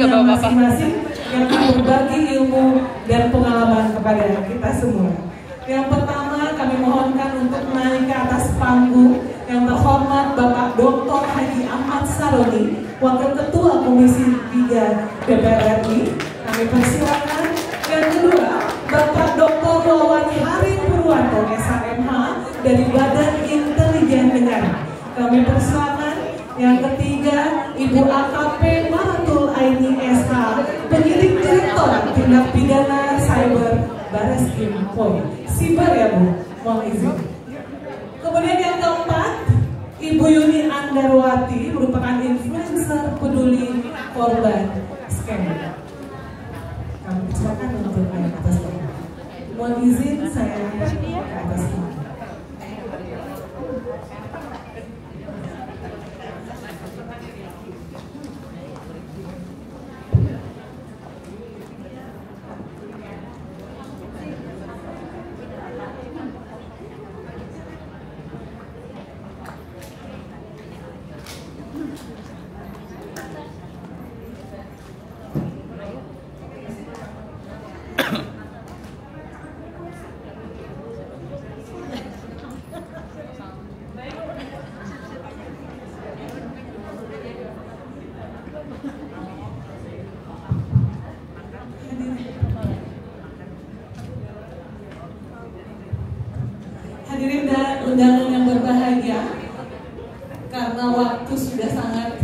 masing-masing yang akan berbagi ilmu dan pengalaman kepada kita semua. Yang pertama kami mohonkan untuk naik ke atas panggung yang terhormat Bapak Dr. Haji Ahmad Saroni, Wakil Ketua Komisi 3 DPR RI. Kami persilakan. Yang kedua, Bapak Dr. Wawan Hari Purwanto, SHMH dari Badan Intelijen Negara. Kami persilakan. Yang ketiga, Ibu AKP Maratul Aini SH, penyidik Direktor Tindak Pidana Cyber Barreskrim Polri. Sibar ya Bu, mohon izin. Kemudian yang keempat, Ibu Yuni Andarwati merupakan influencer peduli korban scam. Kami persilakan untuk naik atas panggung. Mohon izin saya ke atas panggung. Hadirin dan undangan yang berbahagia, karena waktu sudah sangat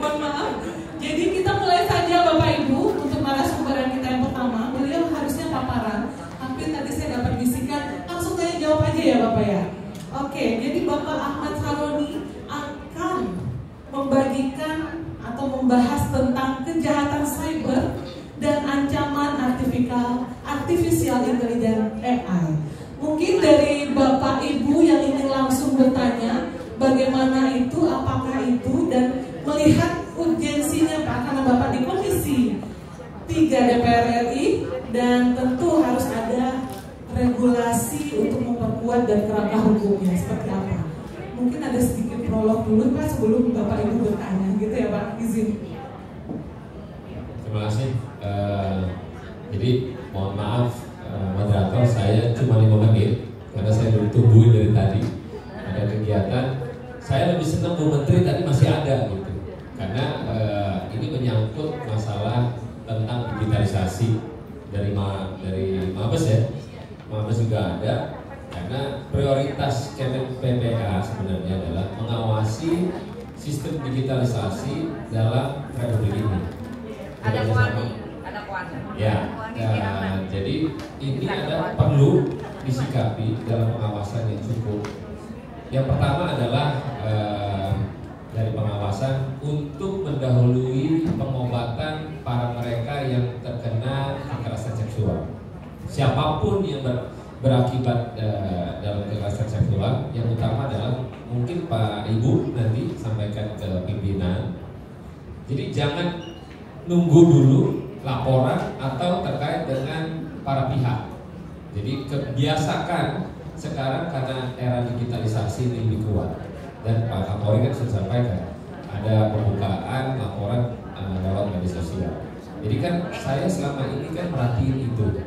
mohon maaf. Jadi kita mulai saja Bapak Ibu untuk narasumber kita yang pertama. Beliau harusnya paparan, tapi tadi saya dapat bisikan langsung tanya jawab aja ya Bapak ya. Oke, jadi Bapak Ahmad Saroni akan membagikan atau membahas tentang kejahatan cyber dan ancaman artificial intelligence AI. Mungkin dari Bapak Ibu yang ingin langsung bertanya bagaimana itu, apakah itu, dan melihat urgensinya Pak, karena Bapak di Komisi 3 DPR RI dan tentu harus ada regulasi untuk memperkuat dan kerangka hukumnya seperti apa. Mungkin ada sedikit prolog dulu Pak sebelum Bapak Ibu bertanya gitu ya Pak, izin. Terima kasih. Jadi mohon maaf moderator, saya cuma 5 menit karena saya ditungguin dari tadi ada kegiatan. Saya lebih senang Bu Menteri tadi masih ada gitu, karena ini menyangkut masalah tentang digitalisasi dari Mabes ya. Mabes juga ada, karena prioritas Kemen PPA sebenarnya adalah mengawasi sistem digitalisasi dalam Republik ini. Ada kuani. Ya, jadi ini ada perlu disikapi dalam pengawasan yang cukup. Yang pertama adalah dari pengawasan untuk mendahului pengobatan para mereka yang terkena kekerasan seksual. Siapapun yang berakibat dalam kekerasan seksual, yang utama adalah mungkin Pak Ibu nanti sampaikan ke pimpinan. Jadi jangan nunggu dulu laporan atau terkait dengan para pihak. Jadi kebiasakan sekarang karena era digitalisasi ini lebih kuat, dan Pak Kapolri kan sudah sampaikan ada pembukaan laporan lewat media sosial. Jadi kan saya selama ini kan merhatiin itu,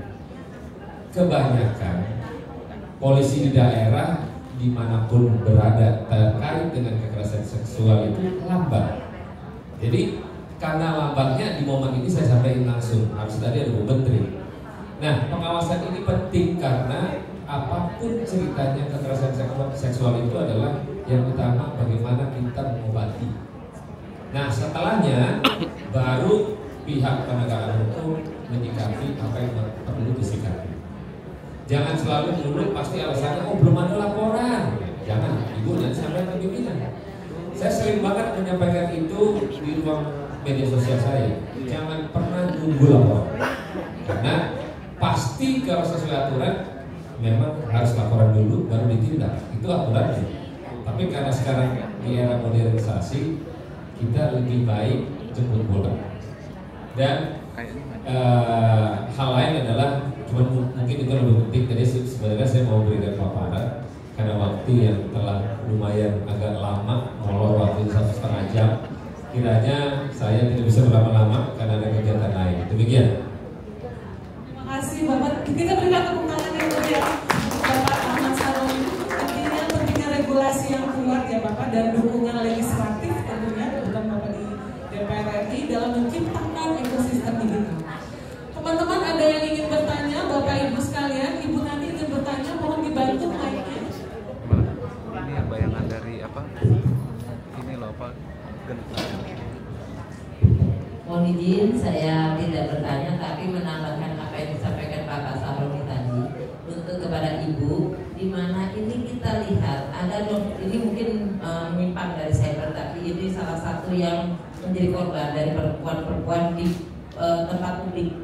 kebanyakan polisi di daerah dimanapun berada terkait dengan kekerasan seksual itu lambat. Jadi karena lambatnya di momen ini saya sampaikan langsung, harus tadi ada Bu Menteri. Nah, pengawasan ini penting karena apapun ceritanya kekerasan seksual itu adalah yang utama bagaimana kita mengobati. Nah, setelahnya baru pihak penegakan hukum menyikapi apa yang perlu disikapi. Jangan selalu dulu pasti alasannya belum ada laporan. Jangan, Ibu nanti sampaikan ke pimpinan. Saya sering banget menyampaikan itu di ruang media sosial saya. Jangan pernah nunggu laporan, karena pasti kalau sesuai aturan memang harus laporan dulu baru ditindak, itu aturannya. Tapi karena sekarang di era modernisasi, kita lebih baik jemput bola. Dan hal lain adalah mungkin itu lebih penting. Tadi sebenarnya saya mau berikan paparan karena waktu yang telah lumayan agak lama, molor waktu lebih 1,5 jam. Kiranya saya tidak bisa berlama-lama karena ada kegiatan lain. Demikian. Terima kasih Bapak. Kita berikan tepuk tangan yang meriah Bapak Ahmad Saroni. Artinya pentingnya regulasi yang kuat ya Bapak dan dukungan legislatif tentunya dalam Bapak di DPR RI dalam menciptakan ekosistem digital. Teman-teman ada yang ingin bertanya, Bapak Ibu sekalian, Ibu nanti ingin bertanya, mohon dibantu mic-nya. Ini yang bayangan dari apa? Ini loh apa? Mohon izin saya tidak bertanya tapi menambahkan apa yang disampaikan Bapak Saroni tadi untuk kepada Ibu, di mana ini kita lihat ada ini mungkin menyimpang dari cyber tapi ini salah satu yang menjadi korban dari perempuan-perempuan di tempat publik.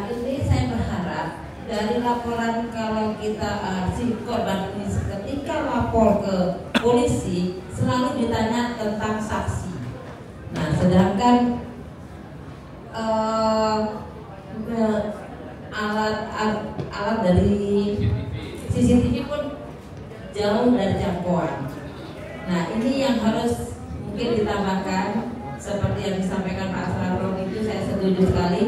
Ini saya berharap dari laporan kalau kita si korban ini ketika lapor ke polisi selalu ditanya tentang saksi. Nah, sedangkan alat dari CCTV pun jauh dari jangkauan. Nah, ini yang harus mungkin ditambahkan seperti yang disampaikan Pak Saroni itu saya setuju sekali.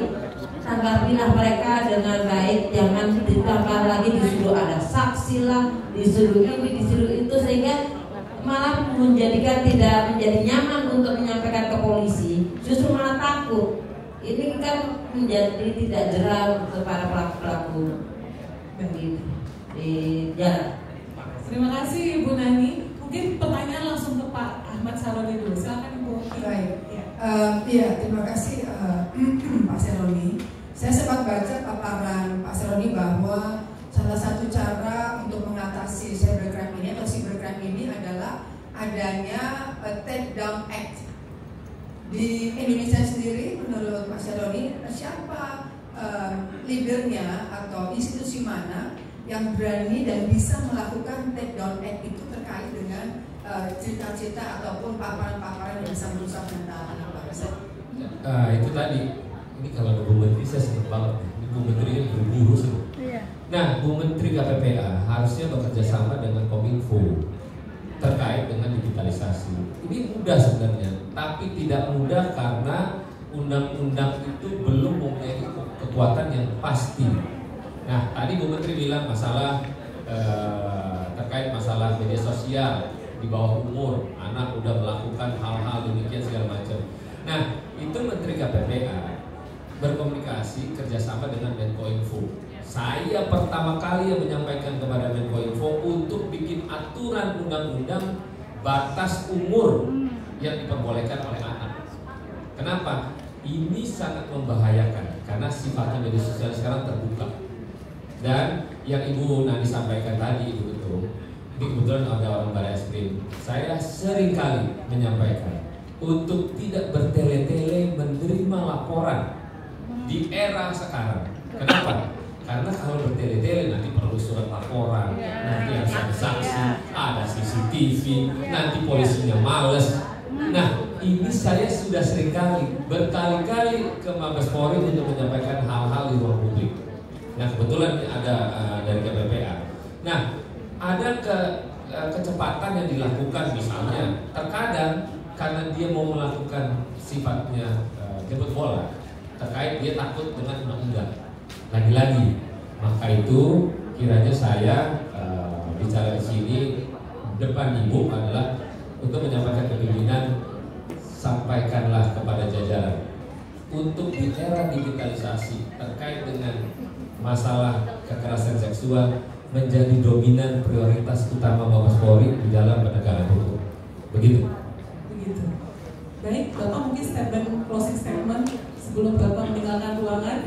Tanggapilah mereka dengan baik, jangan ditambah lagi disuruh ada saksi lah, disuruh ini, disuruh itu sehingga malah menjadikan tidak menjadi nyaman untuk menyampaikan ke polisi, justru malah takut. Ini kan menjadi tidak jerah untuk para pelaku-pelaku di jalan. Terima kasih Ibu Nani. Mungkin pertanyaan langsung ke Pak Ahmad Saroni dulu. Silakan Ibu. Baik. Iya, terima kasih Pak Saroni. Saya sempat baca paparan Pak Saroni bahwa salah satu cara untuk mengatasi cybercrime ini atau cybercrime ini adalah adanya Take Down Act. Di Indonesia sendiri, menurut Pak Saroni, siapa leadernya atau institusi mana yang berani dan bisa melakukan Take Down Act itu terkait dengan cerita-cerita ataupun paparan-paparan yang bisa merusak mental anak bangsa? Itu tadi. Ini kalau ada Bu Menteri saya senang banget. Ini Bu Menteri yang berburu semua. Nah, Bu Menteri KPPA harusnya bekerja sama dengan Kominfo terkait dengan digitalisasi. Ini mudah sebenarnya, tapi tidak mudah karena undang-undang itu belum mempunyai kekuatan yang pasti. Nah, tadi Bu Menteri bilang masalah terkait masalah media sosial di bawah umur, anak udah melakukan hal-hal demikian segala macam. Nah, itu Menteri KPPA berkomunikasi kerjasama dengan Menkominfo. Saya pertama kali yang menyampaikan kepada Menkominfo untuk bikin aturan undang-undang batas umur yang diperbolehkan oleh anak. Kenapa? Ini sangat membahayakan karena sifatnya media sosial sekarang terbuka. Dan yang Ibu Nani sampaikan tadi itu betul. Ini kebetulan ada orang Barreskrim. Saya sering kali menyampaikan untuk tidak bertele-tele menerima laporan di era sekarang. Kenapa? Karena kalau bertele-tele nanti perlu surat laporan, nanti harus ada saksi, ada CCTV, nanti polisinya males. Nah, ini saya sudah seringkali berkali-kali ke Mabes Polri untuk menyampaikan hal-hal di ruang publik. Nah, kebetulan ada dari KPPA. Nah, ada kecepatan yang dilakukan misalnya. Terkadang karena dia mau melakukan sifatnya jemput bola, terkait dia takut dengan undang-undang. Lagi-lagi, maka itu kiranya saya bicara di sini depan Ibu adalah untuk menyampaikan kepimpinan, sampaikanlah kepada jajaran untuk di era digitalisasi terkait dengan masalah kekerasan seksual menjadi dominan prioritas utama Mabes Polri di dalam penegakan hukum. Begitu. Begitu. Baik, Bapak mungkin statement closing statement sebelum Bapak meninggalkan ruangan.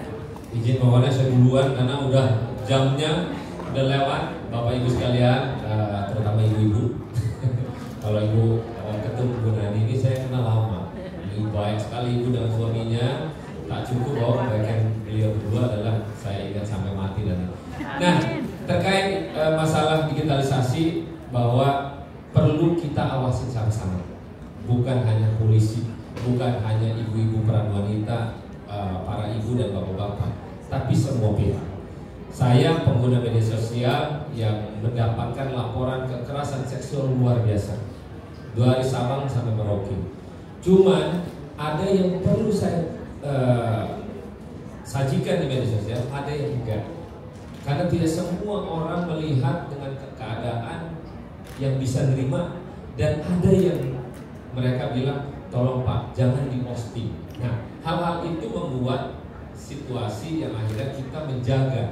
Izin pokoknya saya duluan karena udah jamnya udah lewat. Bapak Ibu sekalian, terutama ibu-ibu. Kalau Ibu ketemu Bu Nani ini saya kenal lama. Ini baik sekali Ibu dengan suaminya. Tak cukup bahwa kebaikan beliau berdua adalah saya ingat sampai mati dan. Nah, terkait masalah digitalisasi bahwa perlu kita awasi sama-sama. Bukan hanya polisi, bukan hanya ibu-ibu peran wanita, para ibu dan bapak-bapak, tapi semua pihak. Saya pengguna media sosial yang mendapatkan laporan kekerasan seksual luar biasa 2 hari Sabang sampai Merauke. Cuman ada yang perlu saya sajikan di media sosial, ada yang enggak. Karena tidak semua orang melihat dengan keadaan yang bisa nerima, dan ada yang mereka bilang, tolong Pak, jangan di-posting. Nah, hal-hal itu membuat situasi yang akhirnya kita menjaga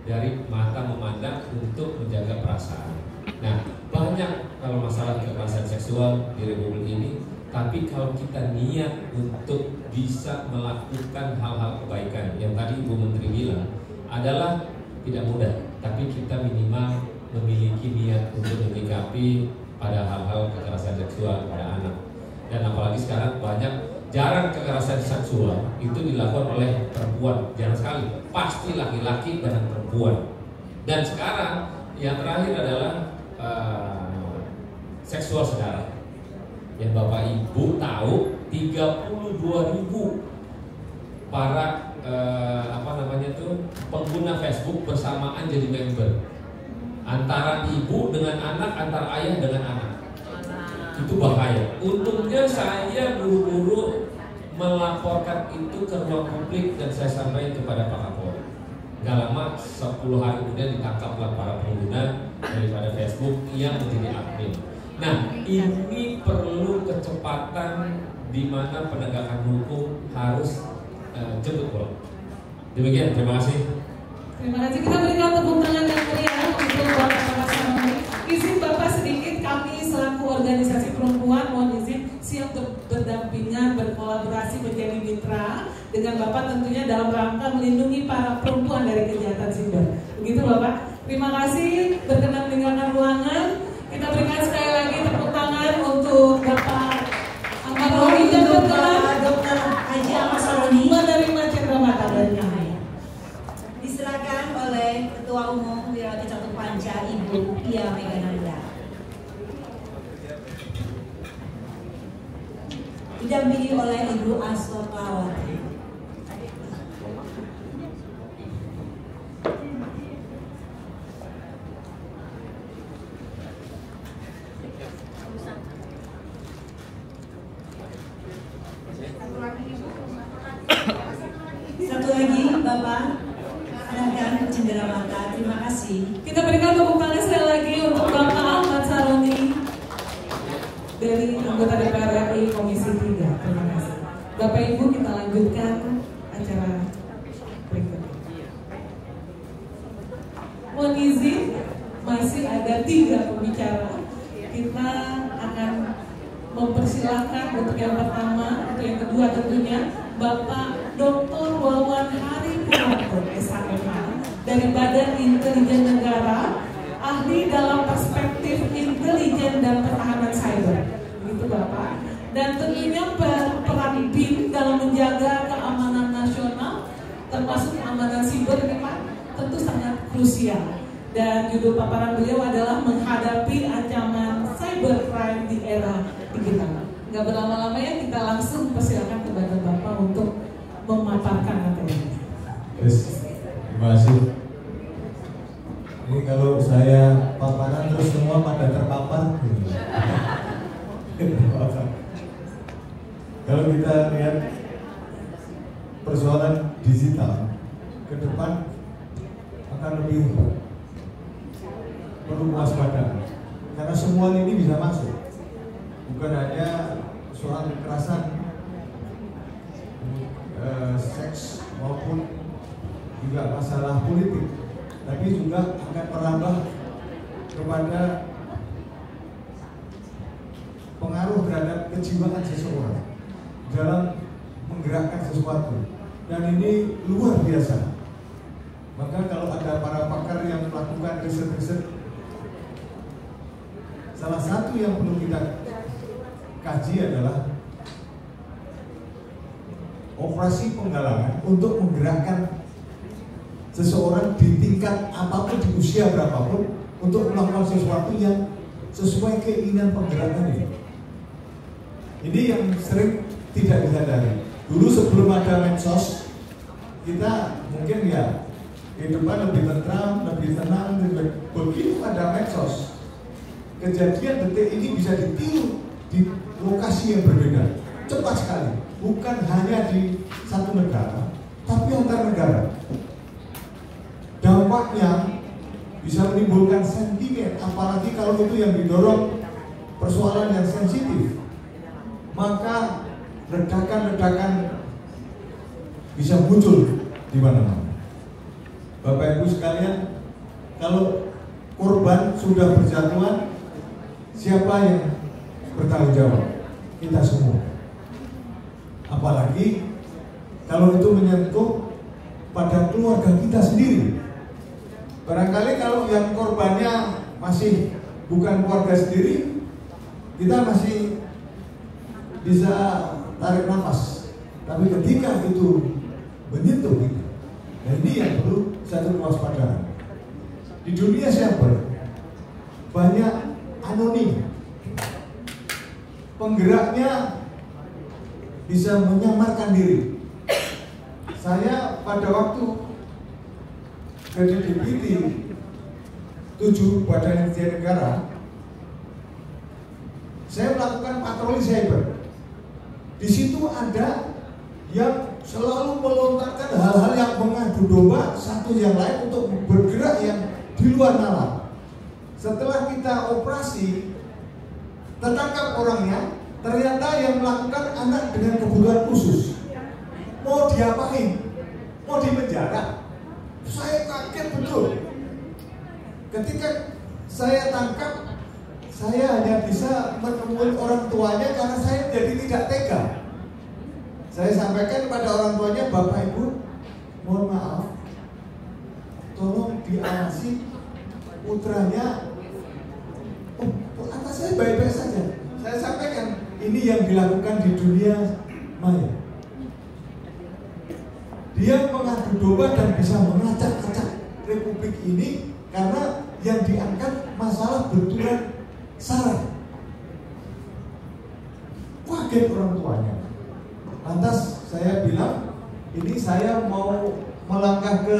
dari mata memandang untuk menjaga perasaan. Nah, banyak kalau masalah kekerasan seksual di Republik ini, tapi kalau kita niat untuk bisa melakukan hal-hal kebaikan yang tadi Ibu Menteri bilang adalah tidak mudah, tapi kita minimal memiliki niat untuk menyikapi pada hal-hal kekerasan seksual pada anak. Dan apalagi sekarang jarang kekerasan seksual itu dilakukan oleh perempuan, jarang sekali, pasti laki-laki dan perempuan. Dan sekarang yang terakhir adalah seksual saudara. Yang Bapak Ibu tahu 32.000 para pengguna Facebook bersamaan jadi member, antara ibu dengan anak, antara ayah dengan anak. Itu bahaya. Untungnya saya buru-buru melaporkan itu ke ruang publik dan saya sampaikan kepada Pak Kapolri. Gak lama 10 hari kemudian ditangkaplah para pengguna daripada Facebook yang menjadi admin. Nah, ini perlu kecepatan di mana penegakan hukum harus jemput bola. Demikian, terima kasih. Terima kasih. Kita berikan tepuk tangan yang meriah untuk Bapak Saroni. Izin Bapak sedikit, kami selaku organisasi perempuan mohon izin siap berdampingan, berkolaborasi menjadi mitra dengan Bapak tentunya dalam rangka melindungi para perempuan dari kejahatan siber. Begitu Bapak. Terima kasih. Berkenan meninggalkan ruangan. Kita berikan sekali lagi tepuk tangan untuk Bapak Ahmad Roni dan Dr. Haji Ahmad Saroni menerima cenderamata dari kami. Diserahkan oleh Ketua Umum Wirawati Catur Panca Ibu Pia Megananda. Didampingi oleh Ibu Astotawati. Satu lagi Bapak serahkan cenderamata. Terima kasih. Kita berikan tepuk tangan sekali lagi untuk Bapak Ahmad Saroni dari anggota DPR RI Komisi 3. Terima kasih. Bapak Ibu, kita lanjutkan acara berikutnya. Mohon izin, masih ada 3 pembicara. Kita akan mempersilahkan untuk yang pertama, untuk yang kedua tentunya Bapak Dr. Wawan Hari Purwanto, SHMH, dari Badan Intelijen Negara, ahli dalam perspektif intelijen dan pertahanan cyber. Begitu Bapak. Dan tentunya peran BIN dalam menjaga keamanan nasional, termasuk keamanan siber ini Pak, tentu sangat krusial. Dan judul paparan beliau adalah menghadapi ancaman cybercrime di era digital. Gak berlama-lama ya, kita langsung persilakan kepada Bapak untuk memaparkan materi. Yes, terima kasih. Ini kalau saya paparan terus semua pada terpapar. Kalau kita lihat persoalan digital ke depan akan lebih perlu waspada, karena semua ini bisa masuk. Bukan hanya soal kekerasan, seks maupun juga masalah politik, tapi juga akan merambah kepada pengaruh terhadap kejiwaan seseorang dalam menggerakkan sesuatu, dan ini luar biasa. Maka kalau ada para pakar yang melakukan riset-riset, salah satu yang perlu kita kaji adalah operasi penggalangan untuk menggerakkan seseorang di tingkat apapun, di usia berapapun, untuk melakukan sesuatu yang sesuai keinginan penggerakan ini. Ini yang sering tidak disadari. Dulu sebelum ada medsos, kita mungkin ya kehidupan lebih tentram, lebih tenang. Begitu ada medsos, kejadian detik ini bisa ditiru di di lokasi yang berbeda, cepat sekali. Bukan hanya di satu negara, tapi antar negara. Dampaknya bisa menimbulkan sentimen, apalagi kalau itu yang didorong persoalan yang sensitif, maka ledakan-ledakan bisa muncul di mana-mana. Bapak Ibu sekalian, kalau korban sudah berjatuhan, siapa yang bertanggung jawab? Kita semua. Apalagi kalau itu menyentuh pada keluarga kita sendiri. Barangkali kalau yang korbannya masih bukan keluarga sendiri, kita masih bisa tarik nafas. Tapi ketika itu menyentuh kita, nah ini yang perlu satu kewaspadaan. Di dunia cyber banyak anonim, penggeraknya bisa menyamarkan diri. Saya pada waktu jadi Deputi 7 Badan Intelijen Negara, saya melakukan patroli cyber. Di situ ada yang selalu melontarkan hal-hal yang mengadu domba satu yang lain untuk bergerak yang di luar nalar. Setelah kita operasi, tertangkap orangnya, ternyata yang melakukan anak dengan kebutuhan khusus. Mau diapain? Mau dipenjara? Saya kaget betul. Ketika saya tangkap, saya hanya bisa menemui orang tuanya karena saya jadi tidak tega. Saya sampaikan kepada orang tuanya, Bapak Ibu, mohon maaf, tolong diawasi putranya. Oh, anak saya baik-baik saja. Saya sampaikan, ini yang dilakukan di dunia maya. Dia mengadu domba dan bisa mengacak-acak Republik ini karena yang diangkat masalah benturan saraf. Kaget orang tuanya. Lantas saya bilang, ini saya mau melangkah ke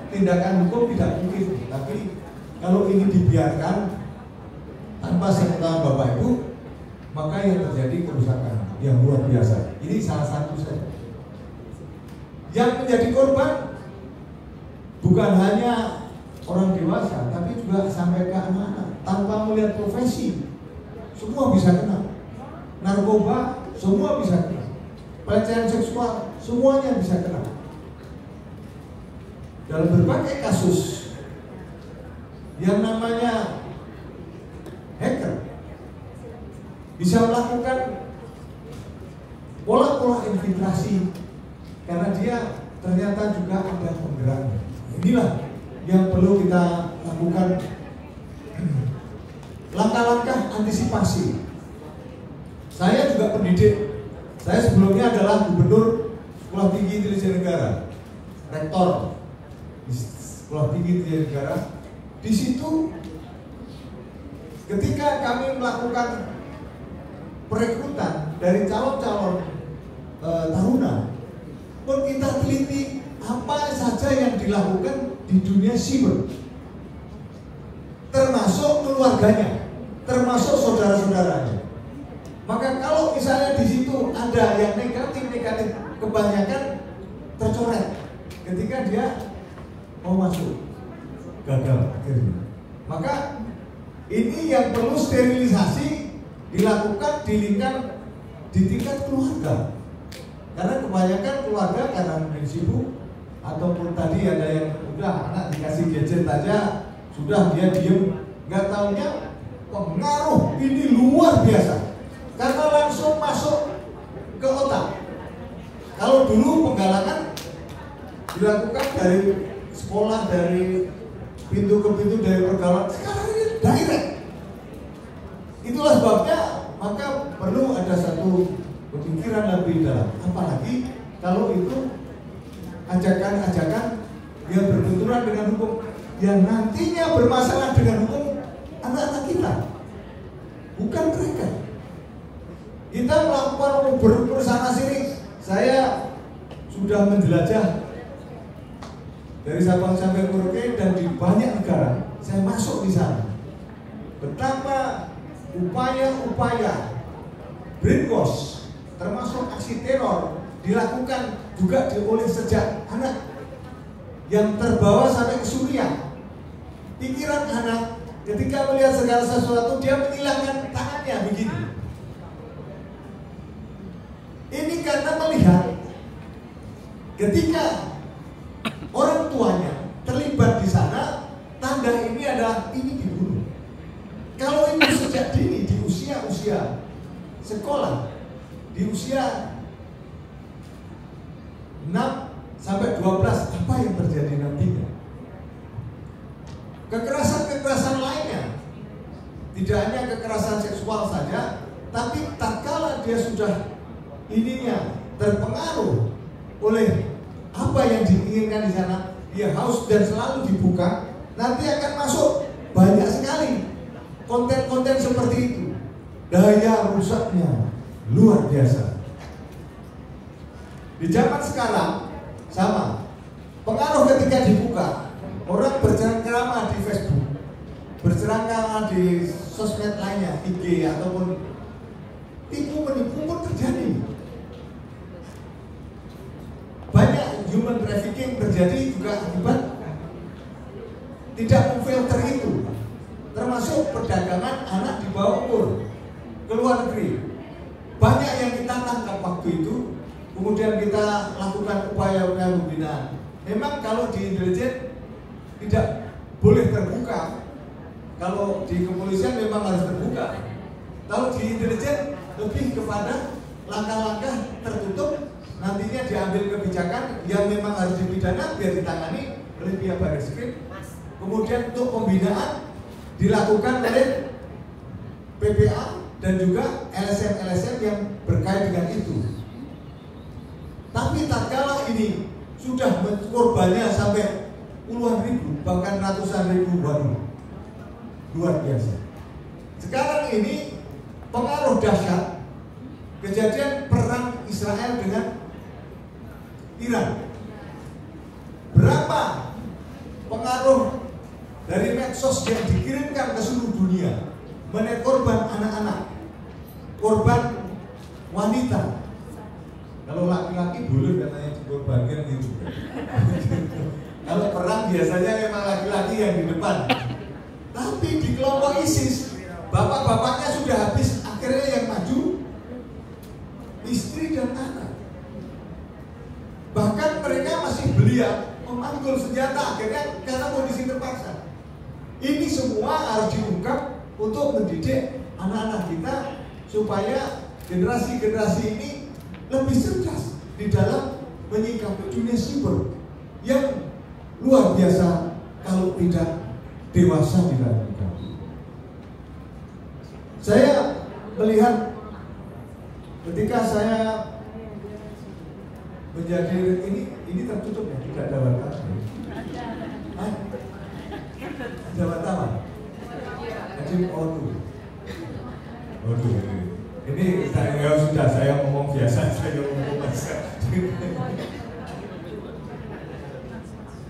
tindakan hukum tidak mungkin. Tapi kalau ini dibiarkan tanpa sepengetahuan Bapak Ibu, maka yang terjadi kerusakan yang luar biasa. Ini salah satu saja. Yang menjadi korban bukan hanya orang dewasa, tapi juga sampai ke anak-anak. Tanpa melihat profesi, semua bisa kena. Narkoba, semua bisa kena. Pelecehan seksual, semuanya bisa kena. Dalam berbagai kasus yang namanya hacker bisa melakukan pola-pola infiltrasi karena dia ternyata juga ada penggeraknya. Inilah yang perlu kita lakukan langkah-langkah antisipasi. Saya juga pendidik. Saya sebelumnya adalah Gubernur Sekolah Tinggi Intelijen Negara, Rektor di Sekolah Tinggi Intelijen Negara. Di situ ketika kami melakukan perekrutan dari calon-calon taruna, pun kita teliti apa saja yang dilakukan di dunia siber, termasuk keluarganya, termasuk saudara-saudaranya. Maka kalau misalnya di situ ada yang negatif, kebanyakan tercoret ketika dia mau masuk, gagal akhirnya. Maka ini yang perlu sterilisasi dilakukan di tingkat keluarga. Karena kebanyakan keluarga karena mungkin sibuk ataupun tadi ada yang udah anak dikasih gadget aja sudah dia diem, nggak taunya pengaruh ini luar biasa karena langsung masuk ke otak. Kalau dulu penggalangan dilakukan dari sekolah, dari pintu ke pintu, dari pergaulan, sekarang ini direct. Itulah sebabnya maka perlu ada satu pemikiran lebih dalam. Apalagi kalau itu ajakan-ajakan yang berbenturan dengan hukum, yang nantinya bermasalah dengan hukum anak-anak kita, bukan mereka. Kita melakukan berumur sana sini. Saya sudah menjelajah dari Sabang sampai Merauke dan di banyak negara. Saya masuk di sana. Betapa upaya-upaya brainwash, termasuk aksi teror dilakukan juga oleh sejak anak yang terbawa sampai ke Suriah. Pikiran anak ketika melihat segala sesuatu dia menyilangkan tangannya begini. Ini karena melihat ketika orang tuanya terlibat di sana, tanda ini adalah ini dibunuh. Kalau ini sejak dini di usia sekolah, di usia 6 sampai 12, apa yang terjadi nantinya? Kekerasan-kekerasan lainnya, tidak hanya kekerasan seksual saja, tapi tatkala dia sudah ininya terpengaruh oleh apa yang diinginkan di sana, dia haus dan selalu dibuka, nanti akan masuk banyak sekali konten-konten seperti itu. Daya rusaknya luar biasa. Di zaman sekarang sama, pengaruh ketika dibuka, orang bercengkrama di Facebook, bercengkrama di sosmed lainnya, IG ataupun tipu menipu pun terjadi. Banyak human trafficking terjadi juga akibat tidak memfilter itu, termasuk perdagangan anak di bawah umur ke luar negeri. Banyak yang kita tangkap waktu itu, kemudian kita lakukan upaya-upaya pembinaan. Memang kalau di intelijen tidak boleh terbuka, kalau di kepolisian memang harus terbuka. Kalau di intelijen lebih kepada langkah-langkah tertutup, nantinya diambil kebijakan yang memang harus dipidana biar ditangani oleh pihak Barreskrim. Kemudian untuk pembinaan dilakukan oleh PPA dan juga LSM-LSM yang berkait dengan itu. Tapi tatkala ini sudah korbannya sampai puluhan ribu, bahkan ratusan ribu baru, luar biasa. Sekarang ini pengaruh dahsyat kejadian perang Israel dengan Iran. Berapa pengaruh dari medsos yang dikirimkan ke seluruh dunia mengenai korban anak-anak, korban wanita. Kalau laki-laki boleh katanya dikorbankan gitu. Kalau perang biasanya memang laki-laki yang di depan. Tapi di kelompok ISIS, bapak-bapaknya sudah habis, akhirnya yang maju istri dan anak. Bahkan mereka masih belia memanggul senjata akhirnya karena kondisi terpaksa. Ini semua harus diungkap untuk mendidik anak-anak kita supaya generasi-generasi ini lebih cerdas di dalam menyikapi dunia siber yang luar biasa kalau tidak dewasa dilakukan. Saya melihat ketika saya menjadi ini tertutup ya, tidak ada wartawan. Ada wartawan. Jadi ini saya sudah saya ngomong biasa, saya ngomong biasa.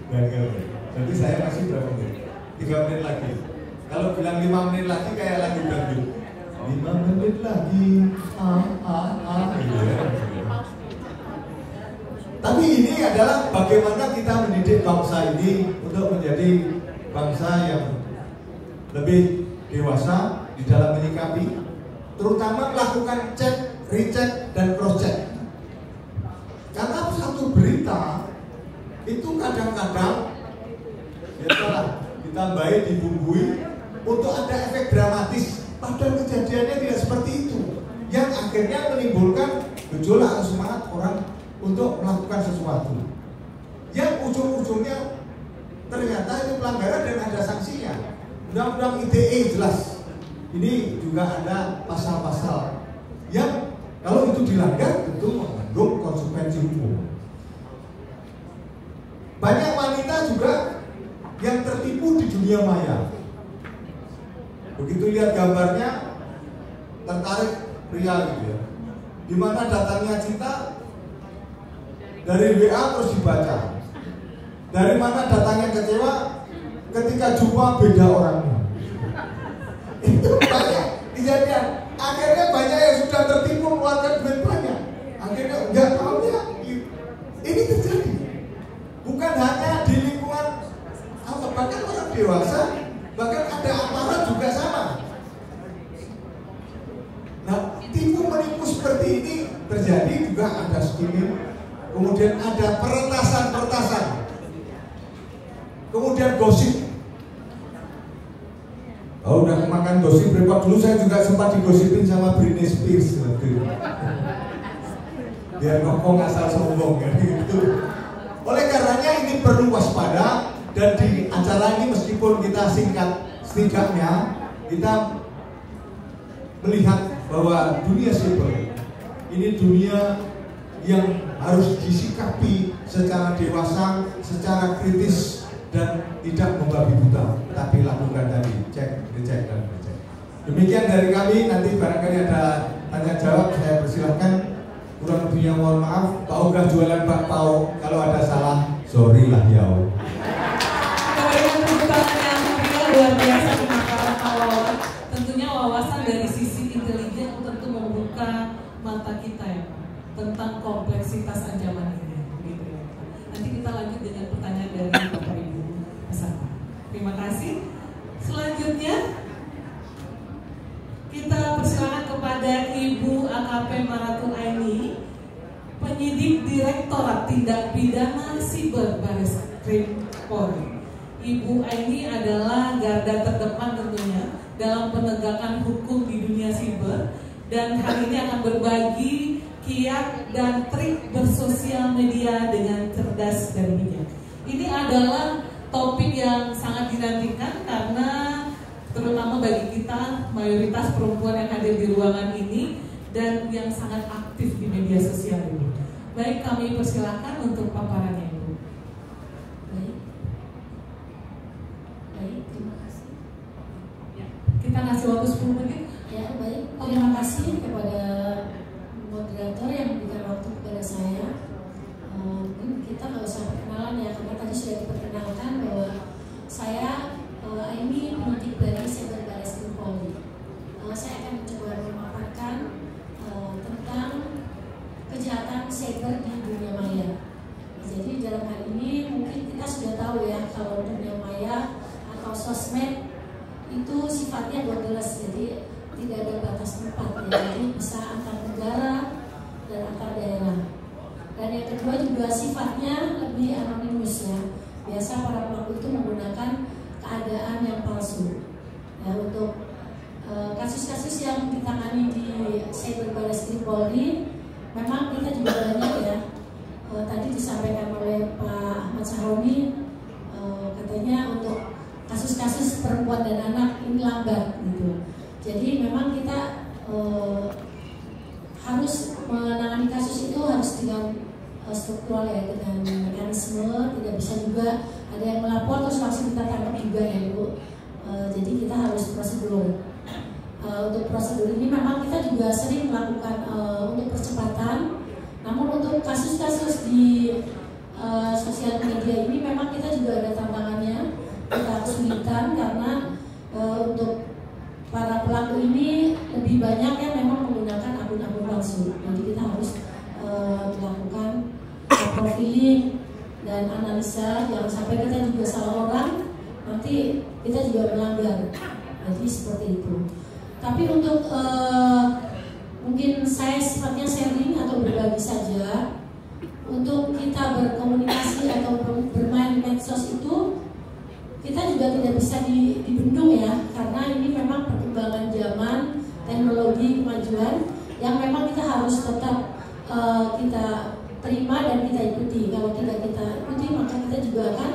Jadi saya masih berapa menit? 3 menit lagi. Kalau bilang 5 menit lagi kayak lagu dangdut. 5 menit lagi. Gitu ya. Tapi ini adalah bagaimana kita mendidik bangsa ini untuk menjadi bangsa yang lebih dewasa di dalam menyikapi, terutama melakukan cek, recheck, dan cross check. Karena satu berita itu kadang-kadang ya salah ditambahi, dibumbui untuk ada efek dramatis, padahal kejadiannya tidak seperti itu, yang akhirnya menimbulkan gejolak semangat orang untuk melakukan sesuatu yang ujung-ujungnya ternyata itu pelanggaran dan ada sanksinya. Undang-undang ITE jelas, ini juga ada pasal-pasal yang kalau itu dilanggar tentu mengandung konsekuensi hukum. Banyak wanita juga yang tertipu di dunia maya. Begitu lihat gambarnya tertarik pria gitu ya, dimana datangnya cinta dari WA terus dibaca, dari mana datangnya kecewa ketika jumpa beda orangnya. Itu banyak kejadian. Akhirnya banyak yang sudah tertipu ini terjadi juga ada skimming, kemudian ada peretasan, kemudian gosip. Oh, udah makan gosip repot. Dulu saya juga sempat digosipin sama Britney Spears waktu. Biar ngomong asal sombong ya gitu. Oleh karenanya ini perlu waspada, dan di acara ini meskipun kita singkat, setidaknya kita melihat bahwa dunia siber ini dunia yang harus disikapi secara dewasa, secara kritis, dan tidak membabi buta, tapi lakukan tadi cek, recek, dan recek. Demikian dari kami. Nanti barangkali ada tanya jawab, saya persilahkan. Kurang lebihnya mohon maaf. Pak Ogah jualan bakpao, kalau ada salah sorry lah ya. Luar biasa pemaparan awal. Tentunya wawasan dari sisi intelijen tentu membuka mata kita ya tentang kompleksitas ancaman ini. Gitu ya. Nanti kita lanjut dengan pertanyaan dari Bapak Ibu peserta. Terima kasih. Selanjutnya kita persilakan kepada Ibu AKP Maratul Aini, penyidik Direktorat Tindak Pidana Siber Bareskrim Polri. Ibu Aini adalah garda terdepan tentunya dalam penegakan hukum di dunia siber, dan hari ini akan berbagi kiat dan trik bersosial media dengan cerdas dan bijak. Ini adalah topik yang sangat dinantikan karena terutama bagi kita mayoritas perempuan yang hadir di ruangan ini dan yang sangat aktif di media sosial ini. Baik, kami persilakan untuk paparannya, Ibu. Baik, terima kasih. Ya, kita ngasih waktu 10 menit. Ya, baik. Terima kasih kepada moderator yang memberikan waktu kepada saya. Mungkin kita nggak usah perkenalan ya, karena tadi sudah diperkenalkan bahwa saya ini penyidik dari Cyber Bareskrim Polri. Saya akan mencoba memaparkan tentang kejahatan cyber di dunia maya. Jadi dalam hal ini mungkin kita sudah tahu ya, kalau dunia maya atau sosmed itu sifatnya borderless, jadi tidak ada batas tempat ya. Jadi bisa antar negara dan antar daerah. Dan yang kedua juga sifatnya lebih anonimus ya. Biasa para pelaku itu menggunakan keadaan yang palsu. Ya, untuk kasus-kasus yang ditangani di Cyber Bareskrim Polri, memang kita juga banyak ya. Tadi disampaikan oleh Pak Ahmad Sahroni, katanya untuk kasus-kasus perempuan dan anak ini lambat gitu. Jadi memang kita harus menangani kasus itu harus dengan struktural ya, dengan mekanisme. Tidak bisa juga ada yang melapor terus langsung kita tangkap juga ya Bu. Jadi kita harus prosedur. Untuk prosedur ini memang kita juga sering melakukan untuk percepatan. Namun untuk kasus-kasus di sosial media ini memang kita juga ada tantangannya. Kita kesulitan karena untuk para pelaku ini lebih banyak yang memang menggunakan akun-akun palsu. Jadi kita harus melakukan profiling dan analisa, jangan sampai kita juga salah orang, nanti kita juga melanggar. Jadi seperti itu. Tapi untuk mungkin saya sifatnya sharing atau berbagi saja. Untuk kita berkomunikasi atau bermain medsos itu kita juga tidak bisa dibendung ya, karena ini memang perkembangan zaman, teknologi, kemajuan yang memang kita harus tetap kita terima dan kita ikuti. Kalau tidak kita ikuti maka kita juga akan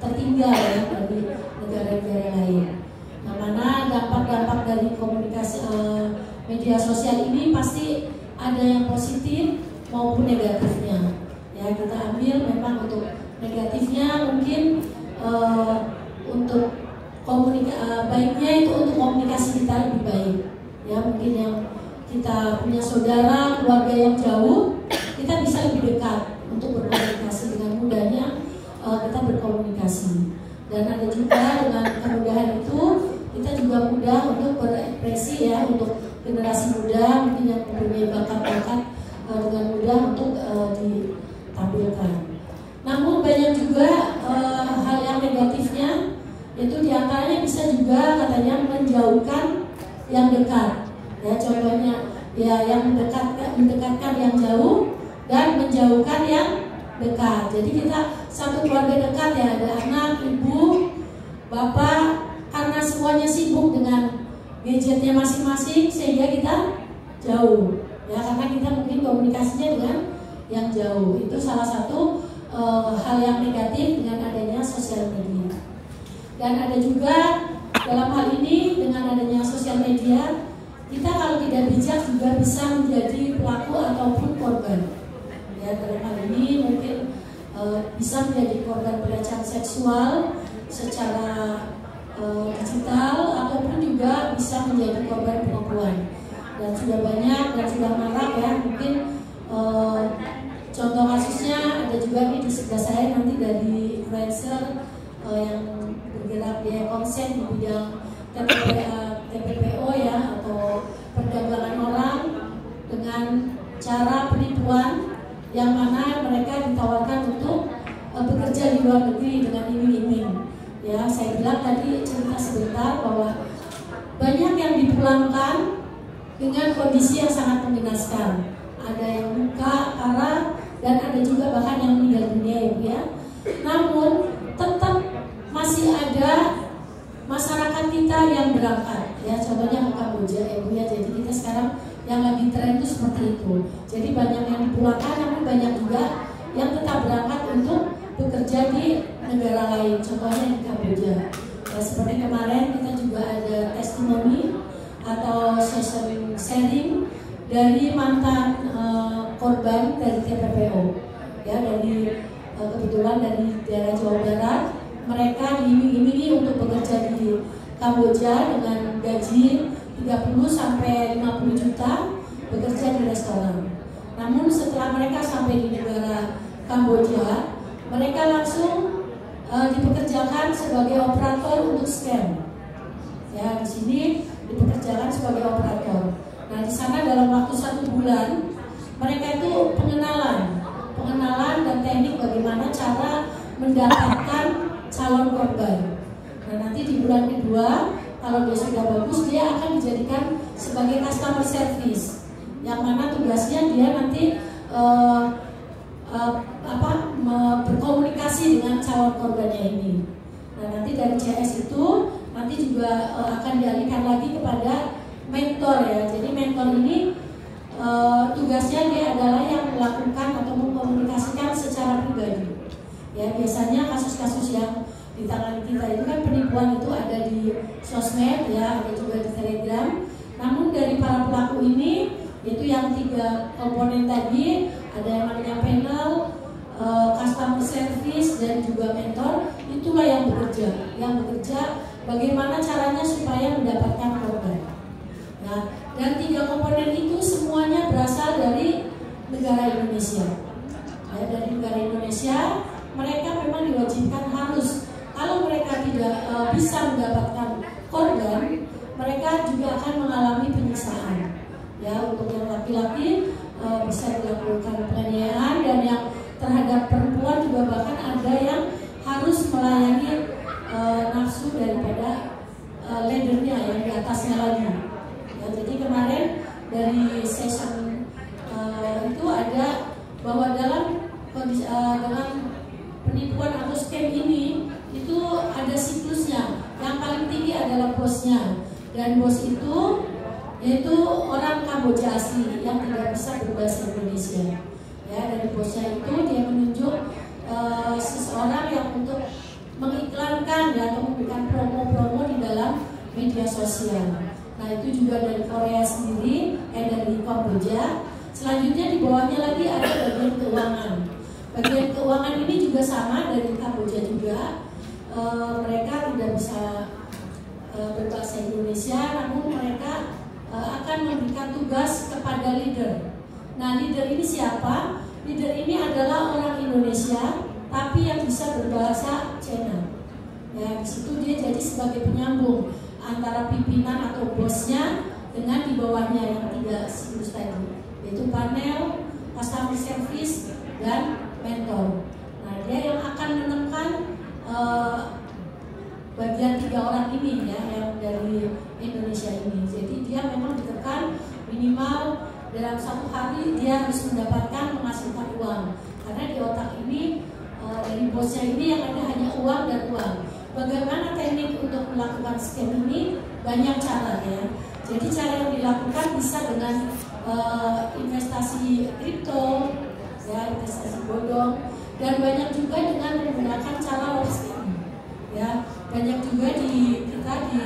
tertinggal ya dari negara-negara lain. Nah, mana dampak-dampak dari komunikasi media sosial ini pasti ada yang positif maupun negatifnya. Ya, kita ambil memang untuk negatifnya mungkin untuk baiknya itu untuk komunikasi kita lebih baik. Ya, mungkin yang kita punya saudara, keluarga yang jauh, kita bisa lebih dekat untuk berkomunikasi. Dengan mudahnya kita berkomunikasi. Dan ada juga dengan kemudahan itu kita juga mudah untuk berekspresi ya, untuk generasi muda mungkin yang mempunyai bakat-bakat dengan mudah untuk ditampilkan. Namun banyak juga hal yang negatifnya, yaitu diantaranya bisa juga katanya menjauhkan yang dekat. Ya, contohnya ya yang mendekatkan yang jauh dan menjauhkan yang dekat. Jadi kita satu keluarga dekat ya, ada anak, ibu, bapak, karena semuanya sibuk dengan gadgetnya masing-masing sehingga kita jauh ya, karena kita mungkin komunikasinya dengan yang jauh. Itu salah satu hal yang negatif dengan adanya sosial media. Dan ada juga dalam hal ini dengan adanya sosial media, kita kalau tidak bijak juga bisa menjadi pelaku ataupun korban. Ya, dalam hal ini mungkin bisa menjadi korban pelecehan seksual secara digital ataupun juga bisa menjadi korban penipuan. Dan sudah banyak dan sudah marak ya, mungkin contoh kasusnya ada juga nih di sebelah saya nanti dari influencer yang bergerak di konsen di bidang TPPO ya, atau perdagangan orang dengan cara penipuan yang mana mereka ditawarkan untuk bekerja di luar negeri dengan iming-iming. Ya, saya bilang tadi cerita sebentar bahwa banyak yang dipulangkan dengan kondisi yang sangat mengenaskan. Ada yang luka parah dan ada juga bahkan yang meninggal dunia ya. Namun tetap masih ada masyarakat kita yang berangkat ya, contohnya ke Kamboja ya Bu ya. Jadi kita sekarang yang lagi tren itu seperti itu. Jadi banyak yang dipulangkan, namun banyak juga yang tetap berangkat untuk bekerja di negara lain, contohnya di Kamboja. Ya, seperti kemarin kita juga ada testimoni atau session sharing dari mantan korban dari TPPO ya, dari kebetulan dari daerah Jawa Barat. Mereka diiming-imingi untuk bekerja di Kamboja dengan gaji 30 sampai 50 juta bekerja di restoran. Namun setelah mereka sampai di negara Kamboja, mereka langsung dipekerjakan sebagai operator untuk scam. Ya, di sini dipekerjakan sebagai operator. Nah, di sana dalam waktu 1 bulan mereka itu pengenalan dan teknik bagaimana cara mendapatkan calon korban. Nah, nanti di bulan kedua kalau dia sudah bagus, dia akan dijadikan sebagai customer service, yang mana tugasnya dia nanti berkomunikasi dengan calon korbannya ini. Nah, nanti dari CS itu nanti juga akan dialihkan lagi kepada mentor ya. Jadi mentor ini tugasnya dia adalah yang melakukan atau mengkomunikasikan secara pribadi. Ya, biasanya kasus-kasus yang ditangani kita itu kan penipuan itu ada di sosmed ya, ada juga di Telegram. Namun dari para pelaku ini itu yang 3 komponen tadi, ada yang namanya panel, customer service dan juga mentor, itulah yang bekerja bagaimana caranya supaya mendapatkan korban. Nah, dan 3 komponen itu semuanya berasal dari negara Indonesia. Ya, dari negara Indonesia mereka memang diwajibkan harus, kalau mereka tidak bisa mendapatkan korban, mereka juga akan mengalami penyiksaan. Ya, untuk yang laki-laki bisa dilakukan penganiayaan, dan yang terhadap perempuan juga bahkan ada yang harus melayani nafsu daripada leadernya yang di atasnya lagi. Ya, jadi kemarin dari session itu ada bahwa dalam kondisi dengan penipuan atau scam ini itu ada siklusnya. Yang paling tinggi adalah bosnya, dan bos itu yaitu orang Kamboja asli yang tidak bisa berbahasa Indonesia. Ya, dari bosnya itu dia menunjuk seseorang yang untuk mengiklankan ya, atau memberikan promo-promo di dalam media sosial. Nah, itu juga dari Korea sendiri, dari Kamboja. Selanjutnya di bawahnya lagi ada bagian keuangan. Bagian keuangan ini juga sama dari Kamboja juga. Mereka tidak bisa berbahasa Indonesia, namun mereka akan memberikan tugas kepada leader. Nah, leader ini siapa? Leader ini adalah orang Indonesia, tapi yang bisa berbahasa Cina. Ya, di situ dia jadi sebagai penyambung antara pimpinan atau bosnya dengan di bawahnya yang 3 siklus tadi, yaitu panel, customer service, dan mentor. Nah, dia yang akan menekan bagian 3 orang ini ya, yang dari Indonesia ini. Jadi dia memang ditekan di minimal dalam 1 hari dia harus mendapatkan menghasilkan uang, karena di otak ini dari bosnya ini yang ada hanya uang dan uang. Bagaimana teknik untuk melakukan scam ini? Banyak cara ya. Jadi cara yang dilakukan bisa dengan investasi kripto, ya, investasi bodong, dan banyak juga dengan menggunakan cara live scam. Ya, banyak juga kita di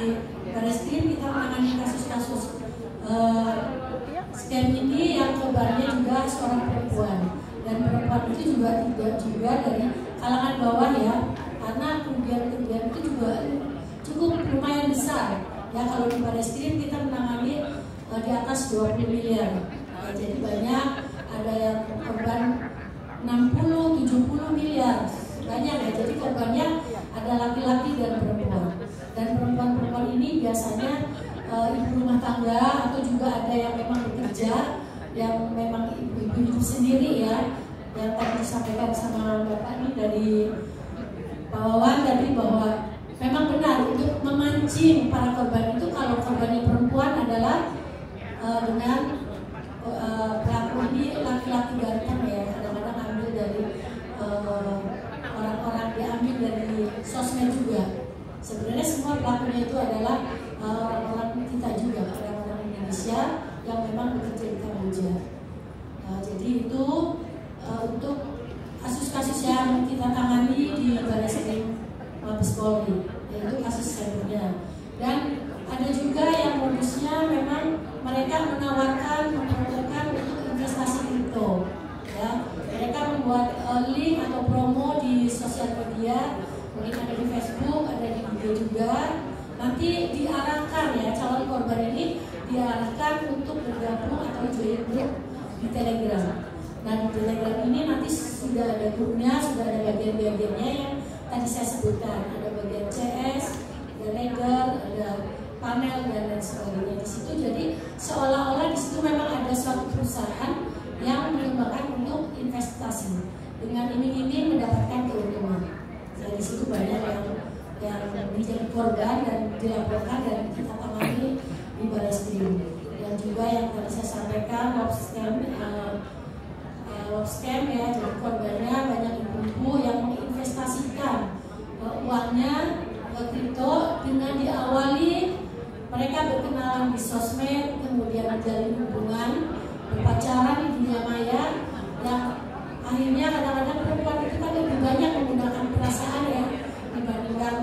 Barreskrim kita menangani kasus-kasus scam ini yang korbannya juga seorang perempuan, dan perempuan itu juga tidak juga dari kalangan bawah ya, karena kerugian itu juga cukup lumayan besar ya. Kalau di Barreskrim kita menangani di atas 20 miliar ya, jadi banyak, ada yang korban 60-70 miliar, banyak ya. Jadi korbannya ada laki-laki dan perempuan, dan perempuan-perempuan ini biasanya ibu rumah tangga, atau juga ada yang memang bekerja, yang memang ibu hidup sendiri ya, yang tadi disampaikan sama Bapak ini dari Pak Wawan tadi, bahwa memang benar untuk memancing para korban itu, kalau korbannya perempuan adalah dengan pelaku ini laki-laki ganteng ya, kadang-kadang ambil dari orang-orang, diambil dari sosmed juga. Sebenarnya semua pelakunya itu adalah orang-orang kita juga, orang-orang Indonesia yang memang bekerja di Kamboja. Jadi itu untuk kasus-kasus yang kita tangani di Barreskrim Mabes Polri, yaitu kasus cybernya. Dan ada juga yang modusnya memang mereka menawarkan, memperuntukkan untuk investasi kripto. Ya, mereka membuat link atau promo di sosial media, mungkin ada di Facebook, ada di IG juga. Nanti diarahkan ya, calon korban ini diarahkan untuk bergabung atau join grup di Telegram. Dan di Telegram ini nanti sudah ada grupnya, sudah ada bagian-bagiannya yang tadi saya sebutkan. Ada bagian CS, ada legal, ada panel dan lain sebagainya di situ. Jadi seolah-olah di situ memang ada suatu perusahaan yang mengembangkan untuk investasi dengan iming-iming mendapatkan keuntungan. Jadi di situ banyak yang menjadi korban dan dilaporkan dan kita tangani di Barreskrim. Dan juga yang tadi saya sampaikan love scam ya, jadi korbannya banyak ibu-ibu yang menginvestasikan uangnya ke kripto dengan diawali mereka berkenalan di sosmed, kemudian menjalin hubungan, berpacaran di dunia maya, yang akhirnya kadang-kadang perempuan itu kan lebih banyak menggunakan perasaan ya dibandingkan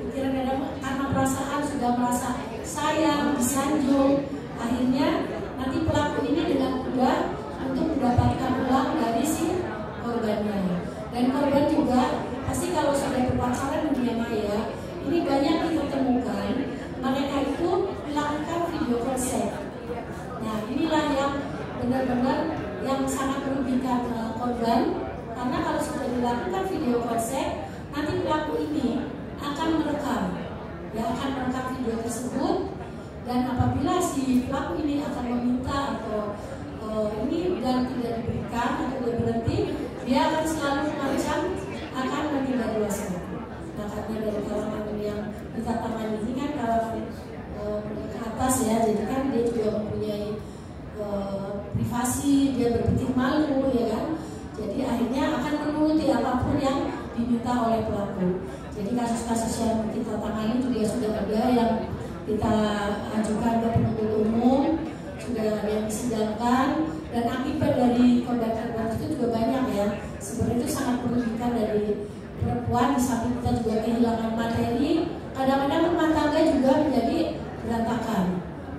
pikiran, karena perasaan sudah merasa sayang, disanjung, akhirnya nanti pelaku ini dengan mudah untuk mendapatkan uang dari si korbannya. Dan korban juga pasti kalau sudah berpacaran di dunia maya, ini banyak kita temukan mereka itu melakukan video konsep. Nah inilah yang benar-benar yang sangat merugikan korban, karena kalau sudah dilakukan video konsep, nanti pelaku ini akan merekam, ya akan merekam video tersebut, dan apabila si pelaku ini akan meminta atau ini dan tidak diberikan atau dia berhenti, dia akan selalu mengancam akan meninggal luaskan. Nah karena dari kalangan yang kita tangani ini kan kalangan ke atas ya, jadi kan dia juga mempunyai privasi, dia berpikir malu ya kan, jadi akhirnya akan menuruti apapun yang diminta oleh pelaku. Jadi kasus-kasus yang kita tangani juga sudah ada yang kita ajukan ke penuntut umum, sudah ada yang disidangkan, dan akibat dari korban itu juga banyak ya. Sebenarnya itu sangat merugikan dari perempuan, di samping kita juga kehilangan materi, kadang-kadang rumah tangga juga menjadi berantakan.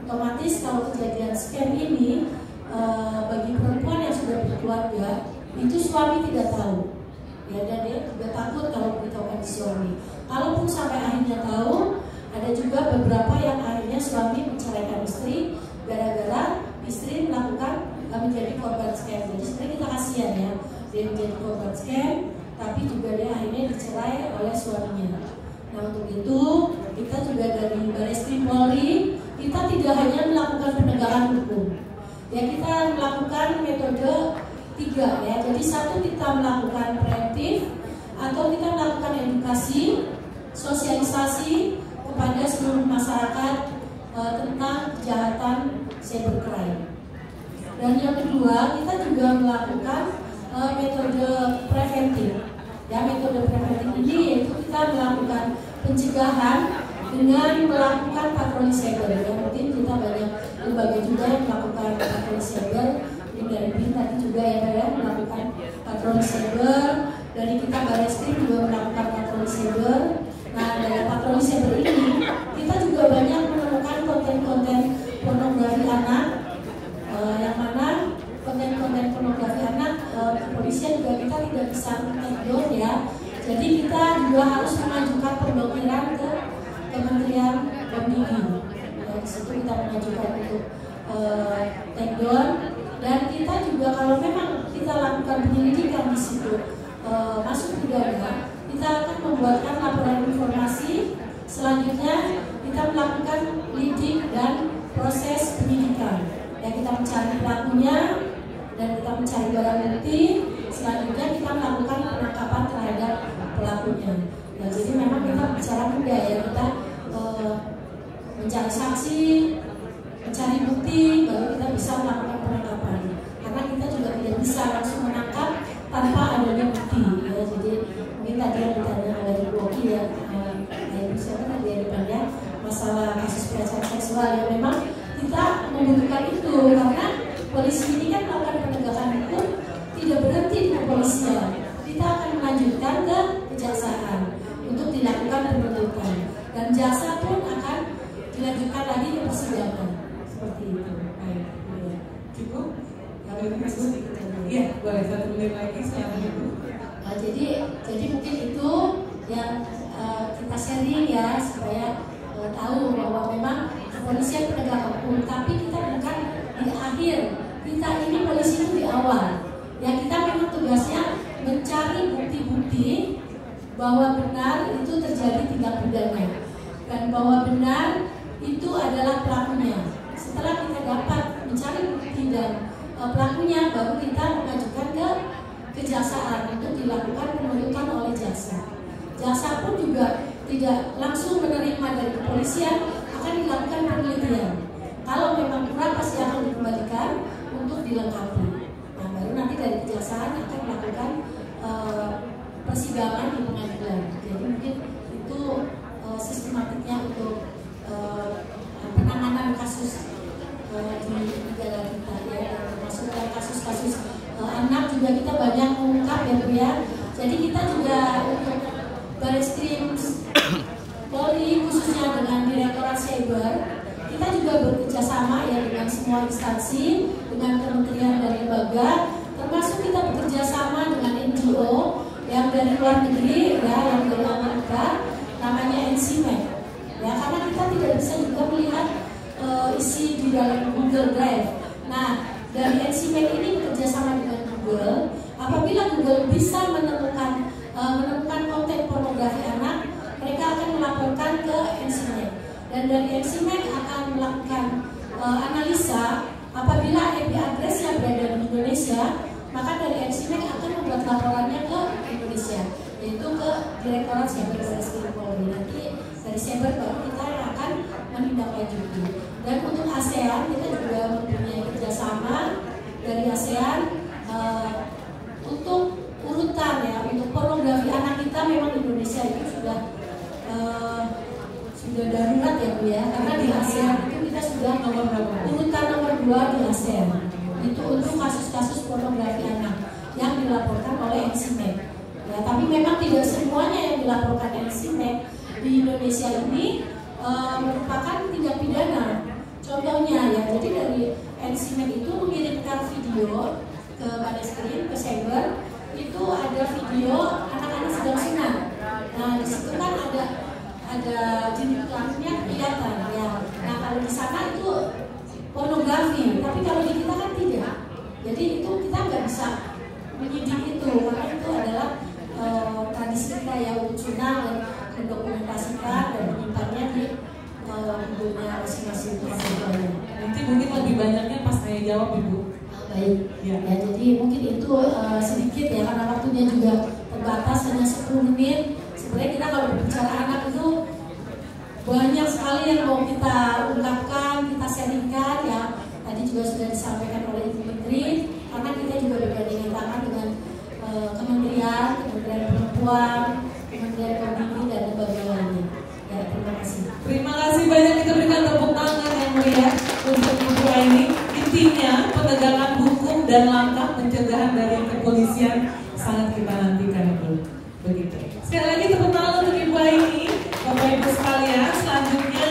Otomatis kalau kejadian scam ini bagi perempuan yang sudah berkeluarga, itu suami tidak tahu ya, dan dia juga takut kalau beritahukan suami. Kalaupun sampai akhirnya tahu, ada juga beberapa yang akhirnya suami menceraikan istri gara-gara istri melakukan menjadi korban scam. Jadi sebenarnya kita kasihan ya, dia menjadi korban scam, tapi juga dia akhirnya dicerai oleh suaminya. Nah untuk itu kita juga dari Barreskrim Polri, kita tidak hanya melakukan penegakan hukum ya, kita melakukan metode 3 ya. Jadi satu, kita melakukan preventif atau kita melakukan edukasi, sosialisasi kepada seluruh masyarakat tentang kejahatan cybercrime. Dan yang kedua, kita juga melakukan metode preventif. Ya, metode preventif ini yaitu kita melakukan pencegahan dengan melakukan patroli cyber. Ya, mungkin kita banyak lembaga juga yang melakukan patroli cyber. Ini dari BIN tadi juga ya, melakukan patroli cyber. Dari kita Barreskrim juga melakukan patroli cyber. Nah, dari patroli cyber ini kita juga banyak menemukan konten-konten pornografi anak, yang mana konten-konten pornografi anak kepolisian juga kita tidak bisa menegor ya. Jadi kita juga harus mengajukan pemblokiran ke Kementerian Pembinaan. Ya, di situ kita mengajukan untuk takedown, dan kita juga kalau memang kita lakukan penyelidikan di situ masuk pidana, kita akan membuatkan laporan informasi. Selanjutnya kita melakukan lidik dan proses penyidikan. Ya, kita mencari pelakunya dan kita mencari barang bukti. Selanjutnya kita melakukan penangkapan terhadap pelakunya. Ya, jadi memang kita bicara mudah ya, kita mencari saksi, mencari bukti, baru kita bisa melakukan penangkapan. Karena kita juga tidak bisa langsung menangkap tanpa adanya bukti. Ya, jadi mungkin tadi yang ditanya oleh Ibu Oki ya, siapa tadi yang ditanya masalah kasus pelecehan seksual, ya memang kita membutuhkan itu karena polisi ini kan melakukan penegakan hukum tidak berhenti di kepolisian. Kita akan melanjutkan ke kejaksaan untuk dilakukan penuntutan, dan jaksa pun akan dilanjutkan lagi ke persidangan seperti itu. Baik, cukup. Iya, boleh 1 menit lagi silakan Ibu. Jadi mungkin itu yang kita sharing ya, supaya tahu bahwa memang kepolisian penegak hukum, tapi kita bukan di akhir. Kita ini polisi itu di awal. Ya, kita memang tugasnya mencari bukti-bukti bahwa benar itu terjadi tindak pidana dan bahwa benar itu adalah pelakunya. Setelah kita dapat mencari bukti dan pelakunya, baru kita mengajukan ke kejaksaan untuk dilakukan penuntutan oleh jaksa. Jaksa pun juga tidak langsung menerima dari kepolisian, akan dilakukan penelitian. Kalau memang kurang pasti akan dikembalikan untuk dilengkapi. Nah, baru nanti dari kejaksaan akan melakukan persidangan di pengadilan. Jadi mungkin itu sistematiknya untuk penanganan kasus di negara kita ya, termasuk kasus-kasus anak juga kita banyak mengungkap ya Bu ya. Jadi kita juga untuk Barreskrim Polri khususnya dengan Direktorat Cyber, kita juga bekerja sama ya dengan semua instansi, dengan kementerian dan lembaga, termasuk kita bekerja sama dengan NGO yang dari luar negeri ya, yang dari Amerika, namanya NCMEC ya, karena kita tidak bisa juga melihat isi di dalam Google Drive. Nah, dari NCMEC ini bekerja sama dengan Google. Apabila Google bisa menemukan konten pornografi anak, mereka akan melaporkan ke NCMEC, dan dari NCMEC akan melakukan analisa. Apabila IP address-nya berada di Indonesia, maka dari NCMEC akan membuat laporannya ke Indonesia, yaitu ke Direktorat Cyber Barreskrim Polri. Nanti dari Cyber baru kita akan menindaklanjuti. Dan untuk ASEAN kita juga mempunyai kerjasama dari ASEAN untuk urutan ya, untuk pornografi anak kita memang Indonesia itu sudah darurat ya Bu ya, karena di ASEAN itu kita sudah urutan nomor 2 di ASEAN itu untuk kasus-kasus pornografi anak yang dilaporkan oleh NCMEC ya, tapi memang tidak semuanya yang dilaporkan NCMEC di Indonesia ini merupakan tindak pidana. Contohnya ya, jadi dari NCMEC itu mengirimkan video ke Barreskrim, ke Cyber, itu ada video anak-anak sedang senang. Nah, di situ kan ada jenis pelakunya kelihatan ya. Nah, kalau di sana itu pornografi, tapi kalau di kita kan tidak. Jadi itu kita nggak bisa menyidik itu, karena itu adalah tradisi kita ya, untuk jurnal dan mendokumentasikan dan menyimpannya di bukunya masing-masing. Nanti mungkin lebih banyaknya pas saya jawab Ibu. Baik, ya, jadi mungkin itu sedikit ya, karena waktunya juga terbatas hanya 10 menit. Sebenarnya kita kalau berbicara anak itu banyak sekali yang mau kita ungkapkan, kita sharingkan ya. Tadi Perempuan, Kementerian Kominfo dan lembaga lainnya. Ya, terima kasih. Terima kasih banyak, kita berikan tepuk tangan yang meriah untuk Ibu Aini. Intinya penegakan hukum dan langkah pencegahan dari kepolisian sangat kita nantikan, Ibu. Begitu. Sekali lagi tepuk tangan untuk Ibu Aini. Bapak Ibu sekalian, selanjutnya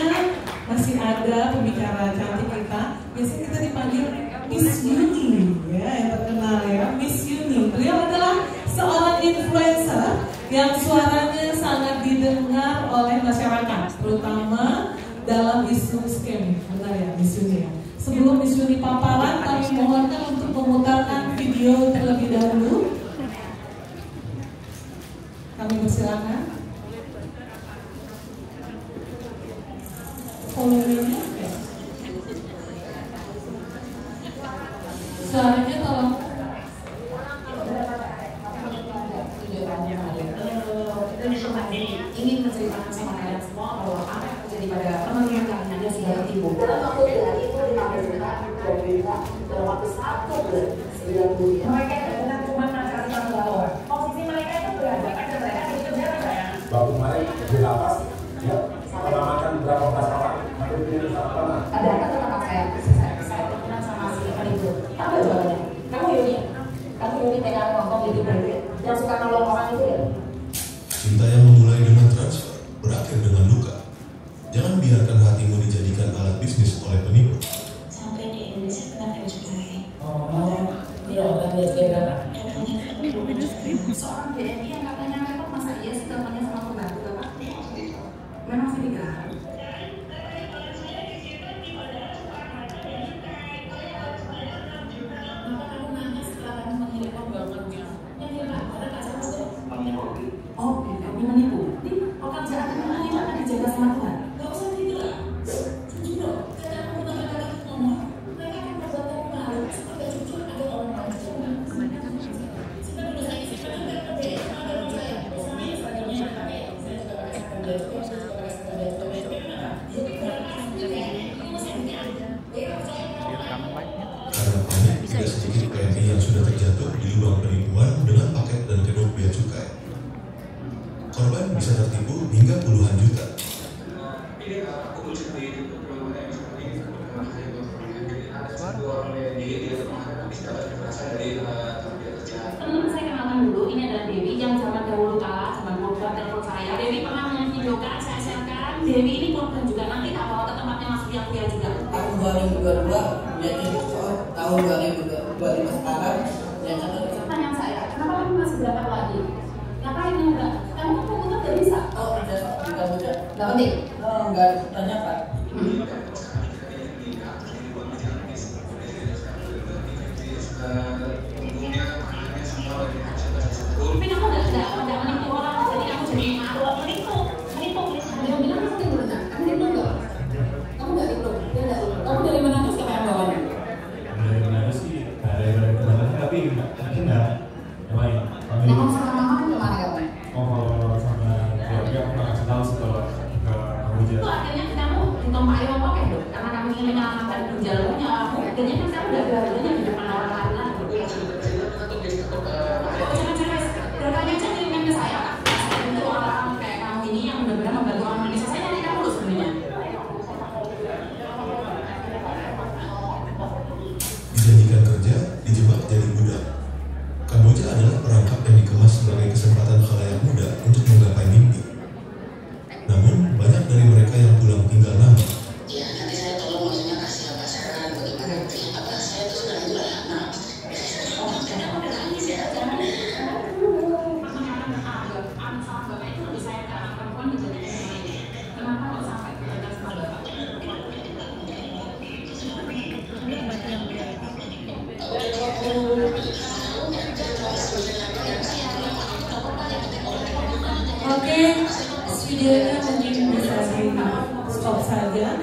masih ada pembicara cantik kita. Biasanya kita dipanggil Miss Yuni, ya, yang terkenal ya, Miss Yuni. Beliau adalah seorang influencer yang suaranya sangat didengar oleh masyarakat, terutama dalam isu scam. Benar ya, Miss Yuni ya. Sebelum Miss Yuni paparan, kami mohonkan untuk memutarkan video terlebih dahulu. Kami persilakan. Volumenya, ya. Suaranya tolong. Ingin menceritakan sama kalian semua bahwa apa yang terjadi pada teman-teman kalian Anda sudah tertipu. Dalam waktu dari itu 15 juta, 20 juta, dalam waktu 1 bulan 9 bulan. Mereka benar cuma kasih tahu bahwa posisi mereka itu berada pada mereka itu berapa ya? Waktu kemarin di lapas, ya, mengamankan berapa belas orang, hampir 300 orang. Ada kata tempat saya berkenan sama si Ivan itu. Apa jawabannya? Kamu Yuni pegang ngomong itu berarti yang suka nolong orang itu ya? Cinta yang memulai dengan transfer, berakhir dengan luka. Jangan biarkan hatimu dijadikan alat bisnis oleh penipu. Sampai di Indonesia pernah terjadi. Oh, dia udah biasa berapa? Seorang BNI yang katanya repot, masa iya sih teleponnya sama pembantu Bapak? Memang sih tidak. Oh, kami menipu. Ini pekerjaan kamu itu akan dijaga sama Tuhan. Gak usah gitu lah. Jujur loh, kadang kamu kata-kata ngomong. Mereka akan berbuat kamu malu. Supaya jujur ada orang lain. Kita dulu saya isi karena nggak kerja. Ada orang saya. Samanya sebagainya. Saya juga pakai kerja. Saya juga pakai kerja. Karena banyak tidak sedikit PNI yang sudah terjatuh di lubang penipuan dengan paket dan kedok bea cukai. Korban bisa tertipu hingga puluhan juta. Teman-teman saya kenalkan dulu, ini adalah Dewi yang zaman dahulu kala, zaman korban telepon saya. Dewi pernah memvideokan, saya sharekan. Dewi ini korban juga, nanti tak bawa ke tempatnya Mas Pia juga. Tahun 2022, jadi tahun 2025 sekarang, yang pertanyaan saya, kenapa kamu masih berangkat lagi? Ngapain enggak? Kamu komputer gak bisa? oh tidak mudah. Gak penting? Oh enggak, tanya Pak. Tapi kamu enggak menipu orang, jadi kamu jadi menipu. Dia bilang kamu tipu enggak? Kamu tipu enggak? Kamu enggak tipu? Dia enggak tipu. Kamu dari mana tuh siapa yang bawanya? Dari mana sih? Dari mana? Tapi enggak. Ngomong sama mama kan kemana kamu? Oh, sama keluarga aku nggak kasih tahu sih kalau ke Abuja. Itu akhirnya kamu ditumpahi apa kayak dok? Karena kamu ingin menyelamatkan ginjalnya, akhirnya kan kamu udah berharganya di depan orang lain lagi. Berkali aja kirimkan ke saya, Pak. Itu orang kayak kamu ini yang benar-benar membantu orang Indonesia. Saya nyari kamu loh sebenarnya. Dijanjikan kerja, dijebak jadi budak. Kamboja adalah perangkap yang dikemas sebagai kesempatan khalayak muda untuk menggapai mimpi. Namun, banyak dari mereka yang pulang tinggal lama. Ya, nanti saya tolong maksudnya kasih apa saran bagaimana apa saya itu sudah lama. Oh, karena aku udah nangis ya, jangan. Kenapa kok sampai belajar sama Bapak? Oke, videonya mungkin bisa di stop saja.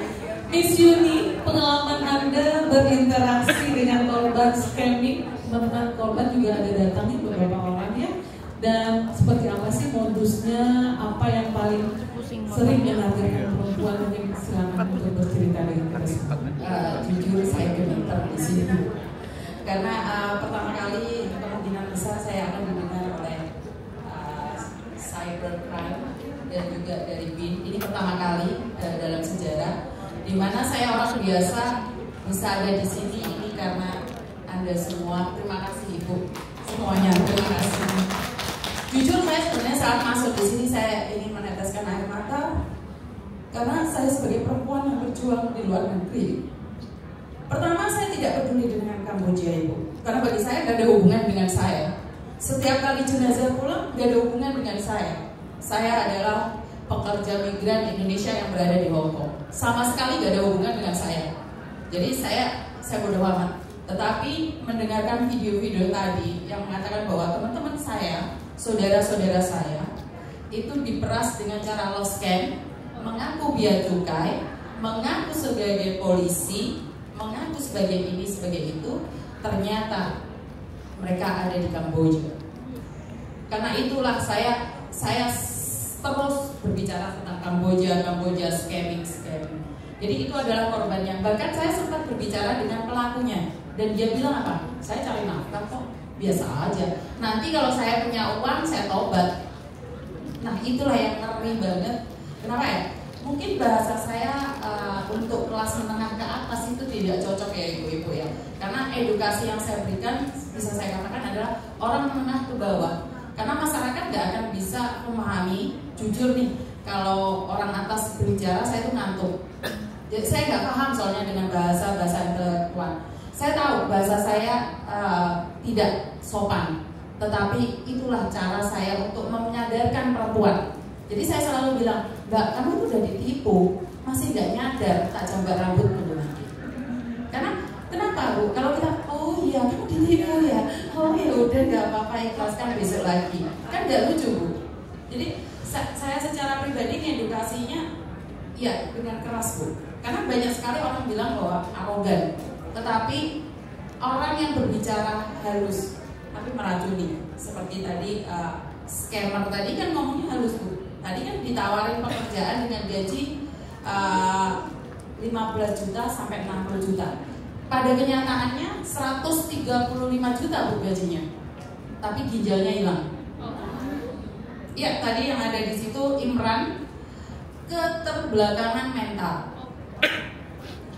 Miss Yuni, pengalaman Anda berinteraksi dengan korban scamming, teman-teman korban juga ada datang nih beberapa orang ya. Dan seperti apa sih modusnya, apa yang paling sering menargetkan perempuan, mungkin silakan untuk bercerita dengan kita semua. Jujur saya gemeter di sini karena pertama kali kemungkinan besar saya akan didengar oleh biasa bisa ada di sini ini karena Anda semua. Terima kasih Ibu semuanya. Terima kasih. Jujur saya sebenarnya saat masuk di sini saya ingin meneteskan air mata karena saya sebagai perempuan yang berjuang di luar negeri. Pertama, saya tidak peduli dengan Kamboja Ibu, karena bagi saya tidak ada hubungan dengan saya. Setiap kali jenazah pulang tidak ada hubungan dengan saya. Saya adalah pekerja migran Indonesia yang berada di Hong Kong. Sama sekali tidak ada hubungan dengan saya. Jadi saya bodoh amat. Tetapi mendengarkan video-video tadi yang mengatakan bahwa teman-teman saya, saudara-saudara saya, itu diperas dengan cara lost scam, mengaku bea cukai, mengaku sebagai polisi, mengaku sebagai ini, sebagai itu, ternyata mereka ada di Kamboja. Karena itulah saya terus berbicara tentang Kamboja scamming. Jadi itu adalah korbannya. Bahkan saya sempat berbicara dengan pelakunya dan dia bilang apa? Saya cari nafkah kok, biasa aja. Nanti kalau saya punya uang saya tobat. Nah itulah yang ngeri banget. Kenapa ya? Mungkin bahasa saya untuk kelas menengah ke atas itu tidak cocok ya ibu-ibu ya. Karena edukasi yang saya berikan bisa saya katakan adalah orang menengah ke bawah. Karena masyarakat nggak akan bisa memahami, jujur nih, kalau orang atas berbicara saya itu ngantuk. Jadi saya nggak paham soalnya dengan bahasa intelektual. Saya tahu bahasa saya tidak sopan, tetapi itulah cara saya untuk menyadarkan perempuan. Jadi saya selalu bilang, Mbak, kamu itu udah ditipu, masih nggak nyadar, tak jambar rambut dulu nanti. Karena kenapa Bu? Kalau kita, oh iya kamu ditipu ya, oh ya udah nggak apa-apa, ikhlaskan besok lagi, kan nggak lucu Bu. Jadi saya secara pribadi edukasinya, ya dengan keras Bu. Karena banyak sekali orang bilang bahwa arogan, tetapi orang yang berbicara halus, tapi meracuni. Seperti tadi scammer tadi kan ngomongnya halus Bu. Tadi kan ditawarin pekerjaan dengan gaji 15 juta sampai 60 juta. Pada kenyataannya 135 juta Bu gajinya. Tapi ginjalnya hilang. Ya, tadi yang ada di situ Imran keterbelakangan mental.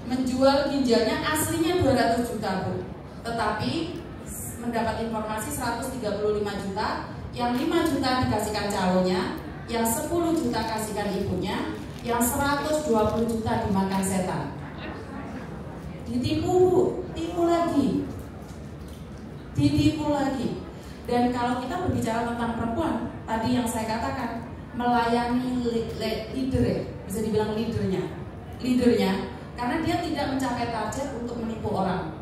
Menjual ginjalnya aslinya 200 juta Bu. Tetapi mendapat informasi 135 juta, yang 5 juta dikasihkan calonnya, yang 10 juta kasihkan ibunya, yang 120 juta dimakan setan. Ditipu Bu, ditipu lagi. Dan kalau kita berbicara tentang perempuan, tadi yang saya katakan melayani leader, bisa dibilang leadernya, karena dia tidak mencapai target untuk menipu orang.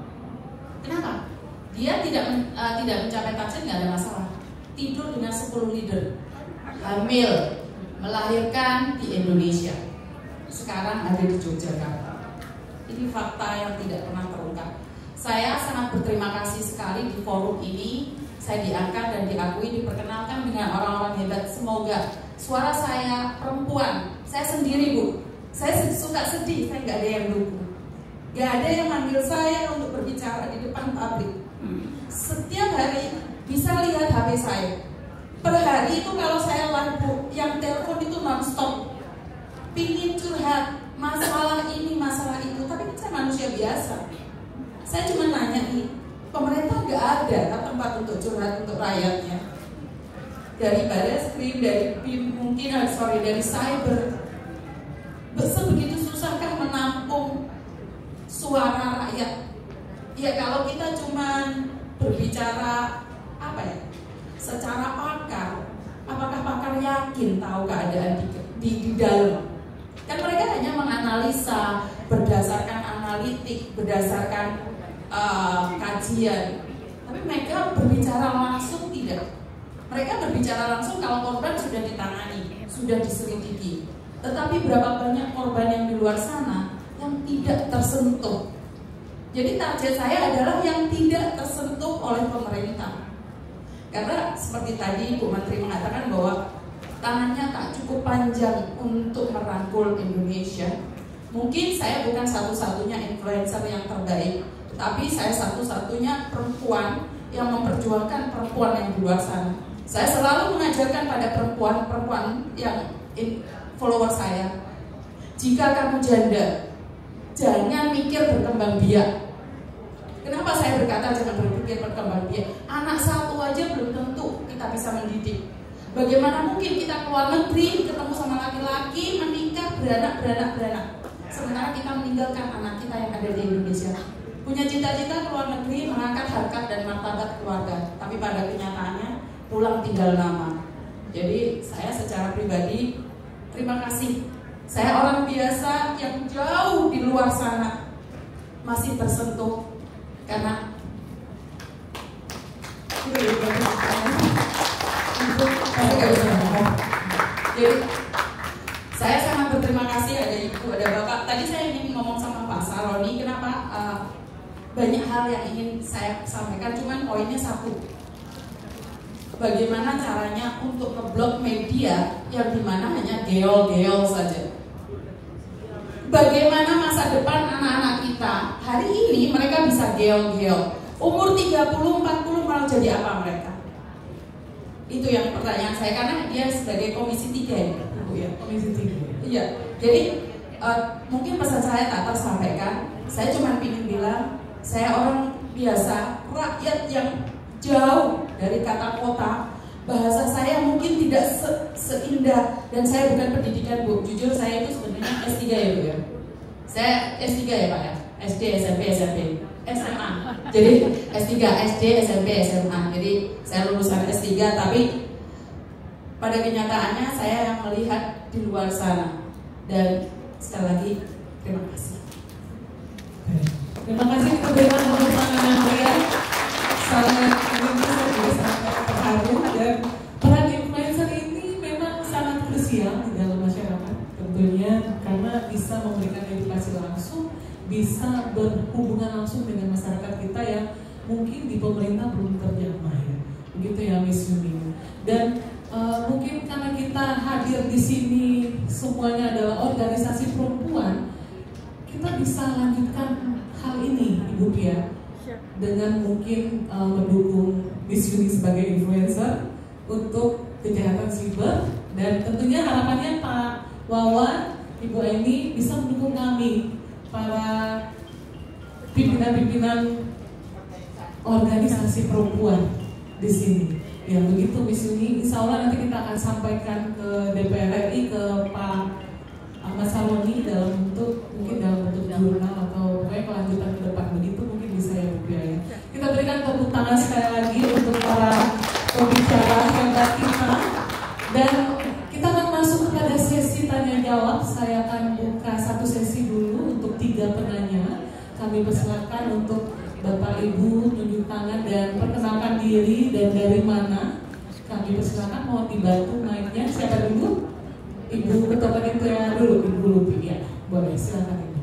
Kenapa? Dia tidak mencapai target, nggak ada masalah. Tidur dengan 10 leader, hamil, melahirkan di Indonesia, sekarang ada di Yogyakarta. Ini fakta yang tidak pernah terungkap. Saya sangat berterima kasih sekali di forum ini. Saya diangkat dan diakui, diperkenalkan dengan orang-orang hebat. Semoga suara saya perempuan, saya sendiri Bu, saya suka sedih, saya nggak ada yang dukung, nggak ada yang manggil saya untuk berbicara di depan publik. Setiap hari bisa lihat HP saya. Per hari itu kalau saya live Bu, yang telepon itu non-stop, pingin curhat masalah ini, masalah itu. Tapi saya manusia biasa. Saya cuma nanya nih, pemerintah nggak ada tempat untuk curhat untuk rakyatnya. Dari Barreskrim, dari BIM, mungkin dari cyber. Sebegitu susahkah menampung suara rakyat? Ya kalau kita cuma berbicara secara pakar, apakah pakar yakin tahu keadaan di dalam? Kan mereka hanya menganalisa berdasarkan analitik, berdasarkan kajian. Tapi mereka berbicara langsung tidak. Mereka berbicara langsung kalau korban sudah ditangani, sudah diselidiki. Tetapi berapa banyak korban yang di luar sana yang tidak tersentuh. Jadi target saya adalah yang tidak tersentuh oleh pemerintah. Karena seperti tadi Bu Menteri mengatakan bahwa tangannya tak cukup panjang untuk merangkul Indonesia. Mungkin saya bukan satu-satunya influencer yang terbaik, tapi saya satu-satunya perempuan yang memperjuangkan perempuan yang di luar sana. Saya selalu mengajarkan pada perempuan yang follower saya, jika kamu janda, Jangan mikir berkembang biak. Kenapa saya berkata jangan berpikir berkembang biak? Anak satu aja belum tentu kita bisa mendidik. Bagaimana mungkin kita keluar negeri, ketemu sama laki-laki, menikah, beranak. Sementara kita meninggalkan anak kita yang ada di Indonesia. Punya cita-cita keluar negeri, mengangkat harkat dan martabat keluarga. Tapi pada kenyataannya pulang tinggal nama. Jadi saya secara pribadi terima kasih. Saya orang biasa yang jauh di luar sana masih tersentuh karena jadi saya sangat berterima kasih ada ibu, ada bapak. Tadi saya ingin ngomong sama Pak Saroni, kenapa banyak hal yang ingin saya sampaikan, cuman poinnya satu. Bagaimana caranya untuk ngeblok media yang dimana hanya geol-geol saja. Bagaimana masa depan anak-anak kita hari ini mereka bisa geol-geol. Umur 30-40 mau jadi apa mereka? Itu yang pertanyaan saya, karena dia sebagai komisi 3 ya, Bu ya. Komisi 3. Iya. Jadi mungkin pesan saya tak tersampaikan. Saya cuma ingin bilang, saya orang biasa, rakyat yang jauh dari kata kota. Bahasa saya mungkin tidak seindah, dan saya bukan pendidikan, Bu. Jujur saya itu sebenarnya S3 ya, Bu ya. Saya S3 ya, Pak ya. SD, SMP, SMA. Jadi S3, SD, SMP, SMA. Jadi saya lulusan S3, tapi pada kenyataannya saya yang melihat di luar sana. Dan sekali lagi terima kasih. Terima kasih, kita berikan tepuk tangan yang meriah. Sangat terharu, dan peran influencer ini memang sangat krusial di dalam masyarakat tentunya, karena bisa memberikan edukasi langsung, bisa berhubungan langsung dengan masyarakat kita yang mungkin di pemerintah belum terjamah ya. Begitu ya Miss Yuni. Dan mungkin karena kita hadir di sini semuanya adalah organisasi perempuan, kita bisa lanjutkan hal ini Ibu Pia, dengan mungkin mendukung Miss Yuni sebagai influencer untuk kejahatan siber, dan tentunya harapannya Pak Wawan, Ibu Eni bisa mendukung kami para pimpinan-pimpinan organisasi perempuan di sini. Ya begitu Miss Yuni, insya Allah nanti kita akan sampaikan ke DPR RI, ke Pak Ahmad Saroni dalam bentuk mungkin dalam bentuk jurnal atau pokoknya kelanjutan ke depan, begitu mungkin bisa ya Bu ya. Kita berikan tepuk tangan sekali lagi untuk para pembicara hebat kita, dan kita akan masuk kepada sesi tanya jawab. Saya akan buka satu sesi dulu untuk 3 penanya. Kami persilakan untuk Bapak Ibu tunjuk tangan dan perkenalkan diri dan dari mana. Kami persilakan, mohon dibantu mic-nya. Siapa dulu? Ibu Ketua Panitia dulu, Ibu Lupi ya. Boleh, silakan Ibu.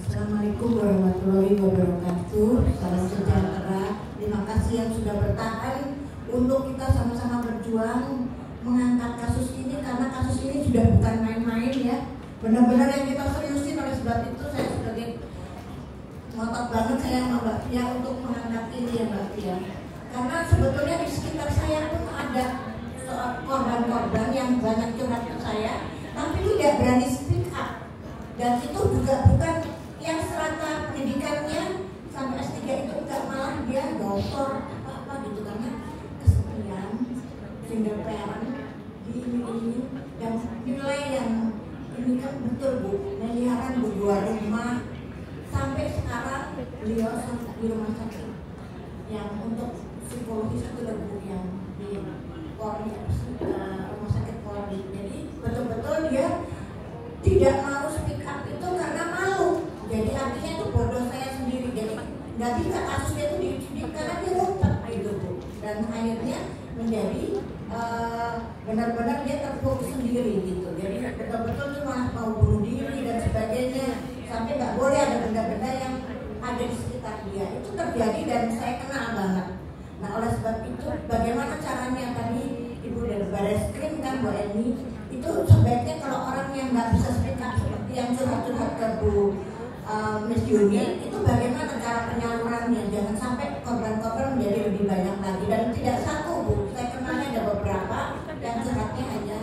Assalamualaikum warahmatullahi wabarakatuh. Salam sejahtera. Terima kasih yang sudah bertahan untuk kita sama-sama berjuang mengangkat kasus ini, karena kasus ini sudah bukan main-main ya. Benar-benar yang kita seriusin. Oleh sebab itu saya sebagai ngotot banget saya sama Mbak Pia untuk mengangkat ini ya Mbak Pia. Karena sebetulnya di sekitar saya pun ada korban-korban yang banyak curhat ke saya, tapi tidak berani speak up. Dan itu juga bukan yang strata pendidikannya sampai S3 itu enggak, malah dia doktor apa-apa gitu, karena kesepian, single parent, di ini dan nilai yang ini kan betul Bu, miliaran berdua rumah. Sampai sekarang beliau di rumah sakit yang untuk psikologis itu Bu, yang di Polri, rumah sakit Polri. Jadi betul-betul dia tidak mau speak up itu karena malu. Jadi artinya itu bodoh saya sendiri. Jadi nggak bisa kasusnya itu dicidik karena dia ngumpet gitu Bu. Dan akhirnya menjadi benar-benar dia terpuruk sendiri gitu. Jadi betul-betul itu malah mau bunuh diri dan sebagainya. Sampai nggak boleh ada benda-benda yang ada di sekitar dia. Itu terjadi dan saya kenal banget. Nah oleh sebab itu bagaimana caranya, tadi Ibu dari Bareskrim kan Bu Eni, itu sebaiknya kalau orang yang nggak bisa speak up seperti yang curhat-curhat ke Bu Miss Yuni, itu bagaimana cara penyalurannya, jangan sampai korban-korban menjadi lebih banyak lagi. Dan tidak satu Bu, saya kenalnya ada beberapa yang curhatnya hanya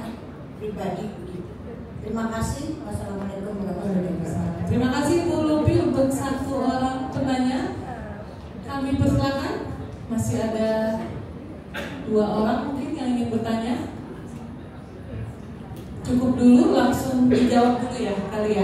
pribadi begitu. Terima kasih. Wassalamualaikum warahmatullahi wabarakatuh. Terima kasih Kami persilakan, masih ada 2 orang mungkin yang ingin bertanya. Cukup dulu, langsung dijawab dulu ya kali ya.